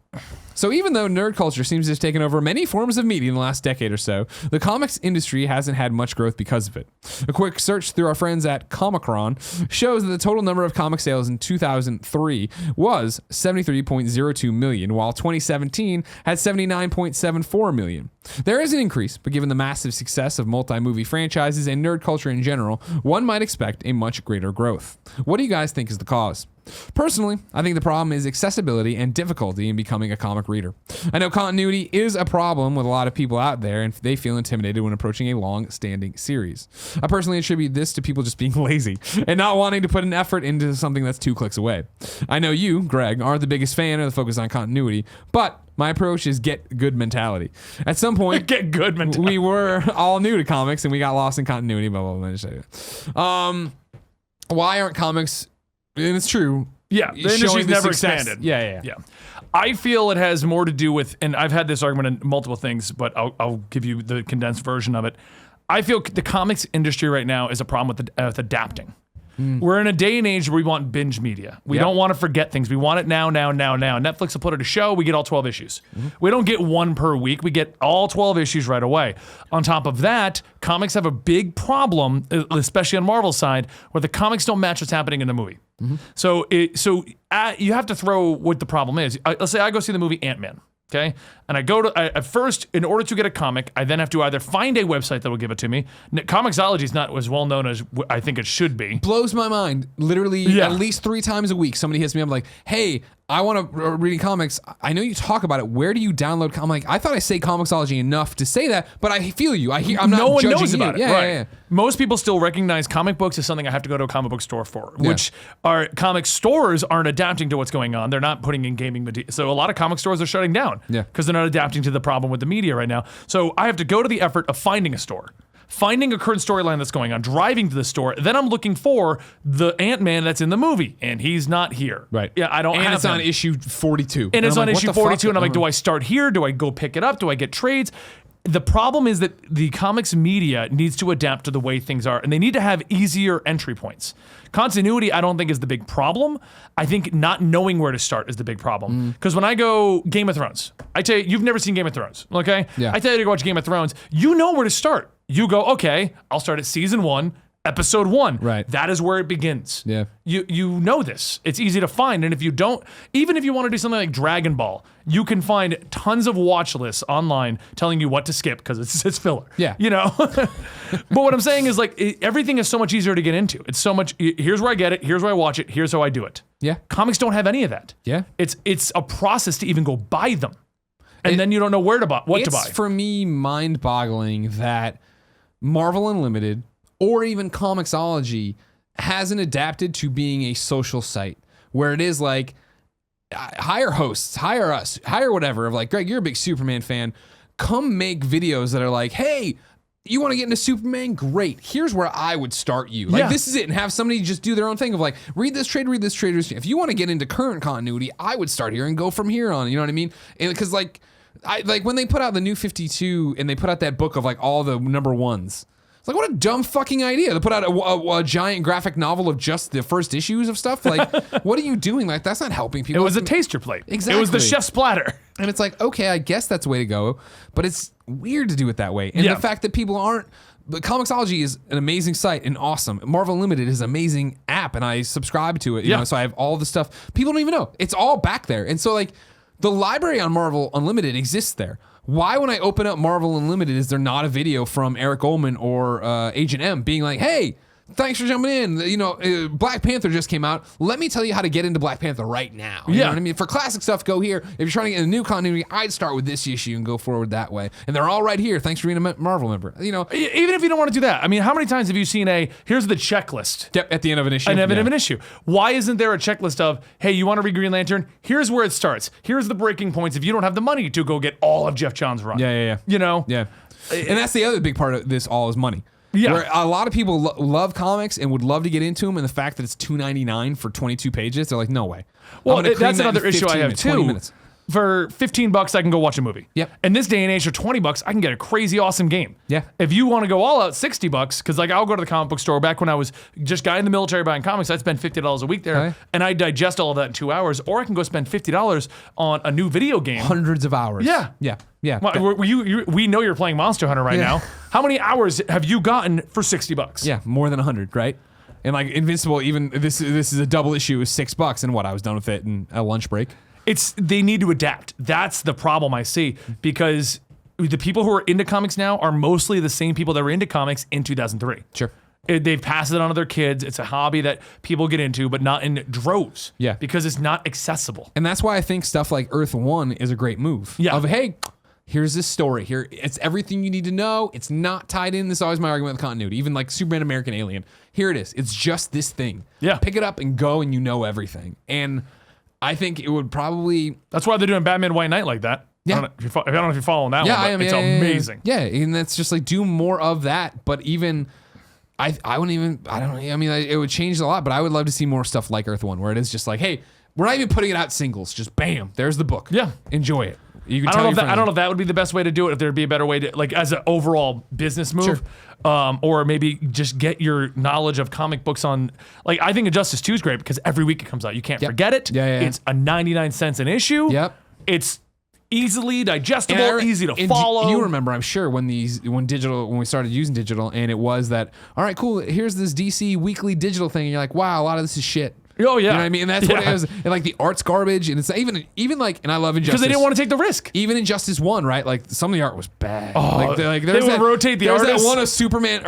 So even though nerd culture seems to have taken over many forms of media in the last decade or so, the comics industry hasn't had much growth because of it. A quick search through our friends at Comicstorian shows that the total number of comic sales in 2003 was 73.02 million, while 2017 had 79.74 million. There is an increase, but given the massive success of multi-movie franchises and nerd culture in general, one might expect a much greater growth. What do you guys think is the cause? Personally, I think the problem is accessibility and difficulty in becoming a comic reader. I know continuity is a problem with a lot of people out there, and they feel intimidated when approaching a long-standing series. I personally attribute this to people just being lazy and not wanting to put an effort into something that's 2 clicks away. I know you, Greg, aren't the biggest fan of the focus on continuity, but my approach is get good mentality. At some point, get good mentality. We were all new to comics and we got lost in continuity, blah, blah, blah. Why aren't comics... And it's true. Yeah, the industry's never expanded. Yeah. I feel it has more to do with, and I've had this argument in multiple things, but I'll give you the condensed version of it. I feel the comics industry right now is a problem with adapting. We're in a day and age where we want binge media. We don't want to forget things. We want it now. Netflix will put out a show, we get all 12 issues. We don't get one per week. We get all 12 issues right away. On top of that, comics have a big problem, especially on Marvel's side, where the comics don't match what's happening in the movie. So you have to throw what the problem is. Let's say I go see the movie Ant-Man. Okay, and I go to at first, in order to get a comic, I then have to either find a website that will give it to me. Comixology is not as well known as I think it should be. Blows my mind. Literally, at least 3 times a week, somebody hits me up like, "Hey, I want to read comics. I know you talk about it. Where do you download?" I'm like, I thought I say Comixology enough to say that, but I feel you. I'm not no one judging knows you. about it. Yeah. Most people still recognize comic books as something I have to go to a comic book store for, which our comic stores aren't adapting to what's going on. They're not putting in gaming material. So a lot of comic stores are shutting down because they're not adapting to the problem with the media right now. So I have to go to the effort of finding a store, finding a current storyline that's going on, driving to the store. Then I'm looking for the Ant-Man that's in the movie, and he's not here. Right. Yeah, I don't have And it's him. on issue 42. And it's I'm on like, issue what the 42, fuck? and I'm like, do I start here? Do I go pick it up? Do I get trades? The problem is that the comics media needs to adapt to the way things are, and they need to have easier entry points. Continuity, I don't think, is the big problem. I think not knowing where to start is the big problem. Because when I go Game of Thrones, I tell you, you've never seen Game of Thrones, okay? Yeah. I tell you to go watch Game of Thrones, you know where to start. You go, okay, I'll start at season 1, Episode 1. Right. That is where it begins. Yeah. You know this. It's easy to find. And if you don't, even if you want to do something like Dragon Ball, you can find tons of watch lists online telling you what to skip because it's filler. Yeah. You know? But what I'm saying is like everything is so much easier to get into. It's so much, here's where I get it. Here's where I watch it. Here's how I do it. Yeah. Comics don't have any of that. Yeah. It's a process to even go buy them. And then you don't know what to buy. It's for me mind-boggling that Marvel Unlimited or even Comicsology hasn't adapted to being a social site where it is like, hire hosts, hire us, hire whatever, of like, Greg, you're a big Superman fan. Come make videos that are like, hey, you want to get into Superman? Great. Here's where I would start you. Like, this is it. And have somebody just do their own thing of like, read this trade. If you want to get into current continuity, I would start here and go from here on. You know what I mean? And because like when they put out the New 52 and they put out that book of like all the number ones, it's like, what a dumb fucking idea to put out a giant graphic novel of just the first issues of stuff. Like, what are you doing? Like, that's not helping people. It was a taster plate. Exactly. It was the chef's platter. And it's like, okay, I guess that's the way to go, but it's weird to do it that way. And the fact that people aren't, but Comicsology is an amazing site and awesome. Marvel Unlimited is an amazing app, and I subscribe to it. You know, so I have all the stuff. People don't even know. It's all back there. And so, like, the library on Marvel Unlimited exists there. Why, when I open up Marvel Unlimited, is there not a video from Eric Ullman or Agent M being like, hey, thanks for jumping in. You know, Black Panther just came out. Let me tell you how to get into Black Panther right now. You know what I mean? For classic stuff, go here. If you're trying to get a new continuity, I'd start with this issue and go forward that way. And they're all right here. Thanks for being a Marvel member. You know, even if you don't want to do that. I mean, how many times have you seen here's the checklist? Yep, at the end of an issue. At the end of an issue. Why isn't there a checklist of, hey, you want to read Green Lantern? Here's where it starts. Here's the breaking points if you don't have the money to go get all of Jeff Johns' run. Yeah. You know? Yeah. And that's the other big part of this all is money. Yeah. Where a lot of people love comics and would love to get into them, and the fact that it's $2.99 for 22 pages, they're like, no way. Well, that's another issue I have too. 20 minutes. For $15, I can go watch a movie. Yep. In this day and age, for $20, I can get a crazy awesome game. Yeah. If you want to go all out, $60, because like I'll go to the comic book store. Back when I was just guy in the military buying comics, I'd spend $50 a week there, Okay. and I digest all of that in 2 hours. Or I can go spend $50 on a new video game. Hundreds of hours. Yeah. Well, we know you're playing Monster Hunter right now. How many hours have you gotten for $60? Yeah, more than 100, right? And like Invincible, even this is a double issue, is $6, and what I was done with it in a lunch break. They need to adapt. That's the problem I see, because the people who are into comics now are mostly the same people that were into comics in 2003. Sure. They've passed it on to their kids. It's a hobby that people get into, but not in droves. Yeah. Because it's not accessible. And that's why I think stuff like Earth 1 is a great move. Yeah. Of, hey, here's this story. Here, it's everything you need to know. It's not tied in. This is always my argument with continuity. Even like Superman, American Alien. Here it is. It's just this thing. Yeah. Pick it up and go, and you know everything. And I think it would probably... That's why they're doing Batman White Knight like that. Yeah. I don't know if you're following that one, but it's amazing. Yeah, and that's just like, do more of that. But even... I wouldn't even... I don't know. I mean, it would change a lot, but I would love to see more stuff like Earth 1, where it is just like, hey, we're not even putting it out singles. Just bam, there's the book. Yeah. Enjoy it. You can I don't know if that would be the best way to do it, if there'd be a better way to, like, as an overall business move. Sure. Or maybe just get your knowledge of comic books on, like, I think Injustice 2 is great because every week it comes out. You can't forget it. Yeah. It's a 99 cents an issue. Yep. It's easily digestible, easy to follow. You remember, I'm sure, when we started using digital, and it was that, all right, cool, here's this DC weekly digital thing, and you're like, wow, a lot of this is shit. Oh, yeah. You know what I mean? And that's what it is. And like the art's garbage, and it's even like, and I love Injustice. Because they didn't want to take the risk. Even Injustice 1, right? Like some of the art was bad. Oh, like they would rotate the artists. There's that one of Superman,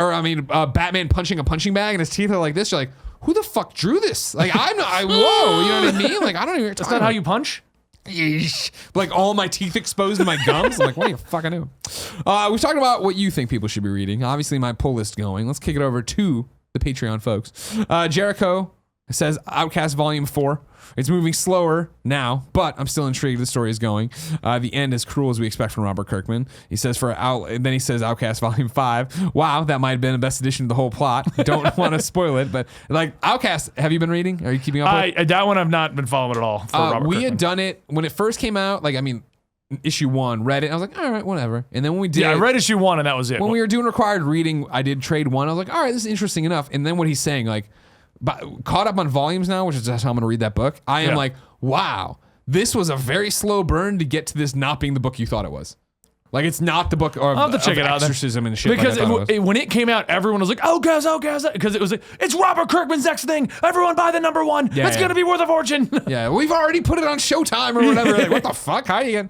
Batman punching a punching bag, and his teeth are like this. You're like, who the fuck drew this? Like, whoa, you know what I mean? Like, I don't even. That's not how you punch. Yeesh. Like all my teeth exposed to my gums. I'm like, what do you fucking do? We've talked about what you think people should be reading. Obviously, my pull list going. Let's kick it over to the Patreon folks. Jericho says Outcast Volume 4. It's moving slower now, but I'm still intrigued. The story is going. The end as cruel as we expect from Robert Kirkman. He says and then he says Outcast Volume 5. Wow, that might have been the best addition to the whole plot. Don't want to spoil it, but like Outcast, have you been reading? Are you keeping up with? That one I've not been following at all. For Robert we Kirkman. had done it when it first came out. Like, I mean, issue 1, read it. I was like, all right, whatever. And then when we did, I read issue 1 and that was it. When we were doing required reading, I did trade 1. I was like, all right, this is interesting enough. And then what he's saying, like, caught up on volumes now, which is just how I'm going to read that book. I am like, wow, this was a very slow burn to get to this not being the book you thought it was. Like it's not the book of, I'll have to check it out then. exorcism and shit. Because like when it came out, everyone was like, "Oh, guys!" Because it was like, "It's Robert Kirkman's next thing. Everyone buy the number one. It's gonna be worth a fortune." Yeah, we've already put it on Showtime or whatever. Like, what the fuck? How you get?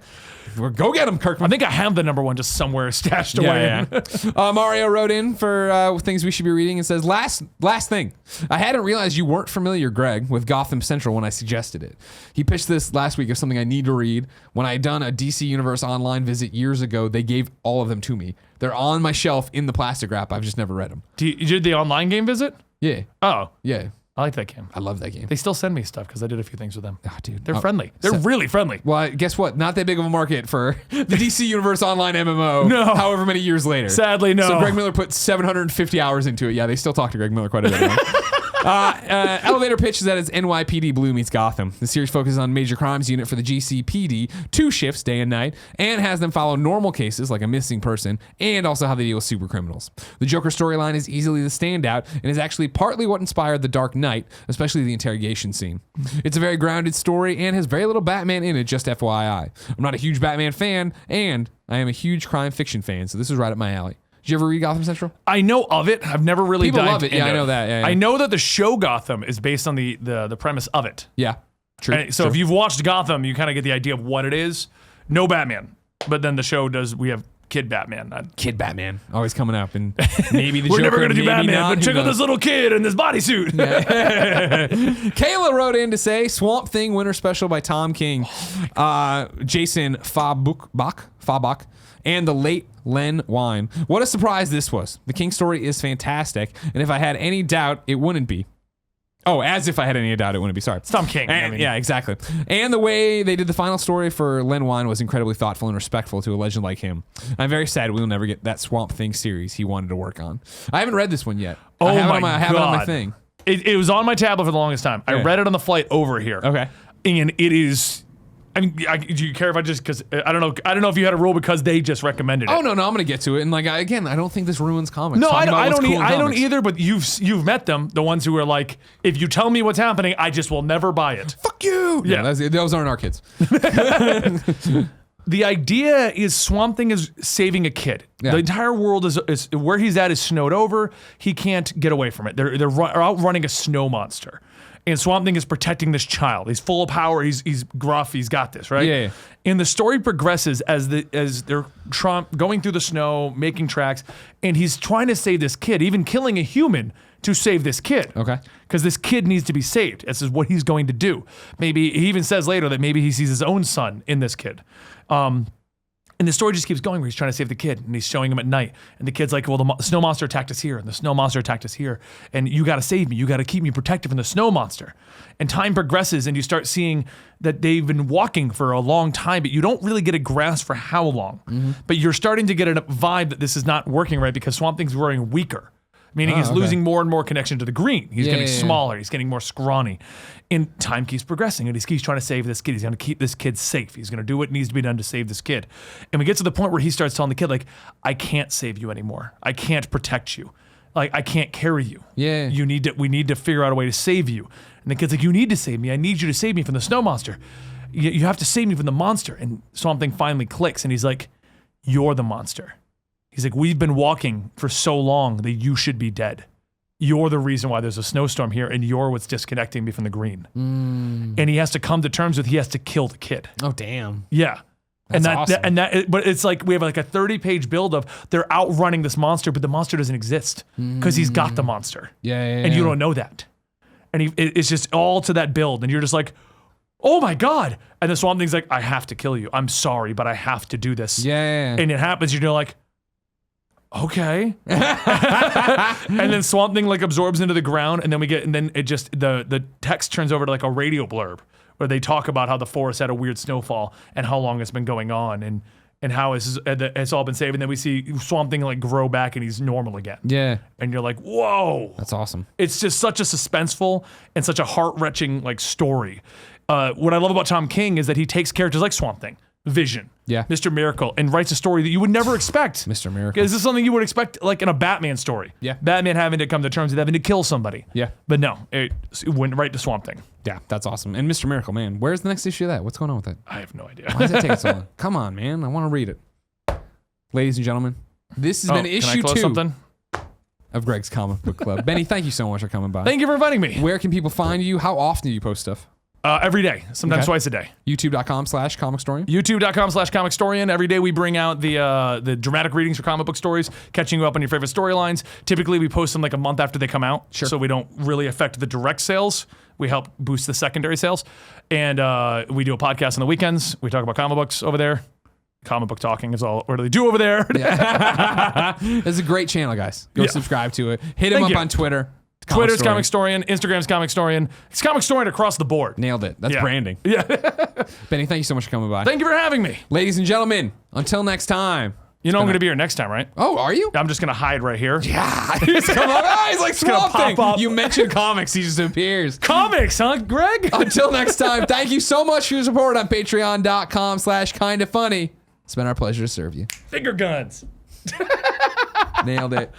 Go get him, Kirkman. I think I have the number one just somewhere stashed away. Mario wrote in for things we should be reading and says, last thing. I hadn't realized you weren't familiar, Greg, with Gotham Central when I suggested it. He pitched this last week as something I need to read. When I had done a DC Universe online visit years ago, they gave all of them to me. They're on my shelf in the plastic wrap. I've just never read them. You did the online game visit? Yeah. Oh. Yeah. I like that game. I love that game. They still send me stuff because I did a few things with them. Oh, dude. They're friendly. They're really friendly. Well, guess what? Not that big of a market for the DC Universe Online MMO. No. However many years later. Sadly, no. So Greg Miller put 750 hours into it. Yeah, they still talk to Greg Miller quite a bit. Elevator pitch is that it's NYPD Blue meets Gotham. The series focuses on major crimes unit for the GCPD, 2 shifts, day and night, and has them follow normal cases like a missing person and also how they deal with super criminals. The Joker storyline is easily the standout and is actually partly what inspired The Dark Knight, especially the interrogation scene. It's a very grounded story and has very little Batman in it, just FYI. I'm not a huge Batman fan, and I am a huge crime fiction fan, so this is right up my alley. Did you ever read Gotham Central? I know of it. I've never really People dived love it. into Yeah, I know that. Yeah, yeah. I know that the show Gotham is based on the premise of it. Yeah, true. And so if you've watched Gotham, you kind of get the idea of what it is. No Batman. But then the show does, we have Kid Batman. Kid Batman. Always coming up. And maybe the We're Joker, never going to do maybe Batman, not, but check out this little kid in this bodysuit. Kayla wrote in to say Swamp Thing Winter Special by Tom King, Jason Fabach, and the late Len Wein. What a surprise this was. The King story is fantastic, and if I had any doubt, it wouldn't be. Oh, as if I had any doubt, it wouldn't be. Sorry. It's Tom King. Yeah, exactly. And the way they did the final story for Len Wein was incredibly thoughtful and respectful to a legend like him. I'm very sad we'll never get that Swamp Thing series he wanted to work on. I haven't read this one yet. Oh, I have my I have it on my God. thing. It was on my tablet for the longest time. I read it on the flight over here. Okay. And it is... I mean, do you care if I just, because I don't know if you had a rule because they just recommended it. Oh, no, I'm going to get to it. And like, I don't think this ruins comics. No, I Talking about what's cool in don't comics. either, but you've met them, the ones who are like, if you tell me what's happening, I just will never buy it. Fuck you. Yeah. Those aren't our kids. The idea is Swamp Thing is saving a kid. Yeah. The entire world is where he's at is snowed over. He can't get away from it. They're outrunning a snow monster. And Swamp Thing is protecting this child. He's full of power. He's gruff. He's got this, right? Yeah. And the story progresses as they're going through the snow, making tracks, and he's trying to save this kid, even killing a human to save this kid. Okay. Because this kid needs to be saved. This is what he's going to do. Maybe he even says later that maybe he sees his own son in this kid. And the story just keeps going where he's trying to save the kid and he's showing him at night. And the kid's like, well, the snow monster attacked us here and the snow monster attacked us here. And you got to save me. You got to keep me protected from the snow monster. And time progresses and you start seeing that they've been walking for a long time, but you don't really get a grasp for how long. Mm-hmm. But you're starting to get a vibe that this is not working right because Swamp Thing's growing weaker. Meaning he's losing more and more connection to the green. He's getting smaller. He's getting more scrawny. And time keeps progressing. And he keeps trying to save this kid. He's going to keep this kid safe. He's going to do what needs to be done to save this kid. And we get to the point where he starts telling the kid, like, I can't save you anymore. I can't protect you. Like, I can't carry you. Yeah. We need to figure out a way to save you. And the kid's like, you need to save me. I need you to save me from the snow monster. You have to save me from the monster. And Swamp Thing finally clicks. And he's like, you're the monster. He's like, we've been walking for so long that you should be dead. You're the reason why there's a snowstorm here, and you're what's disconnecting me from the green. Mm. And he has to come to terms with he has to kill the kid. Oh, damn. Yeah. That's awesome. But it's like we have like a 30-page build of they're outrunning this monster, but the monster doesn't exist because he's got the monster. Yeah. And you don't know that. And it's just all to that build, and you're just like, oh my God. And the Swamp Thing's like, I have to kill you. I'm sorry, but I have to do this. Yeah. And it happens, you're like, okay. And then Swamp Thing like absorbs into the ground, and then it just the text turns over to like a radio blurb where they talk about how the forest had a weird snowfall and how long it's been going on and how it's all been saved. And then we see Swamp Thing like grow back and he's normal again. Yeah. And you're like, whoa. That's awesome. It's just such a suspenseful and such a heart-wrenching like story. What I love about Tom King is that he takes characters like Swamp Thing, Vision, Mr. Miracle, and writes a story that you would never expect. Mr. Miracle. Is this something you would expect like in a Batman story? Yeah. Batman having to come to terms with having to kill somebody. Yeah. But no, it went right to Swamp Thing. Yeah, that's awesome. And Mr. Miracle, man, where's the next issue of that? What's going on with that? I have no idea. Why does it take so long? Come on, man. I want to read it. ladies and gentlemen, this has been Can I issue close 2 something? of Greg's Comic Book Club. Benny, thank you so much for coming by. Thank you for inviting me. Where can people find you? How often do you post stuff? Every day, sometimes Okay. twice a day. YouTube.com/Comicstorian. YouTube.com/Comicstorian. Every day we bring out the dramatic readings for comic book stories, catching you up on your favorite storylines. Typically, we post them like a month after they come out, so we don't really affect the direct sales. We help boost the secondary sales. And we do a podcast on the weekends. We talk about comic books over there. Comic book talking is all what do they do over there. It's a great channel, guys. Go subscribe to it. Hit him Thank up you. on Twitter. Twitter's Comicstorian, Instagram's Comicstorian. It's Comicstorian across the board. Nailed it. That's Yeah. branding. Yeah. Benny, thank you so much for coming by. Thank you for having me. Ladies and gentlemen, until next time. You know I'm going to be here next time, right? Oh, are you? I'm just going to hide right here. Yeah. He's like gonna Swamp Thing. pop up. You mentioned comics, he just appears. Comics, huh, Greg? Until next time, thank you so much for your support on patreon.com/kindafunny. It's been our pleasure to serve you. Finger guns. Nailed it.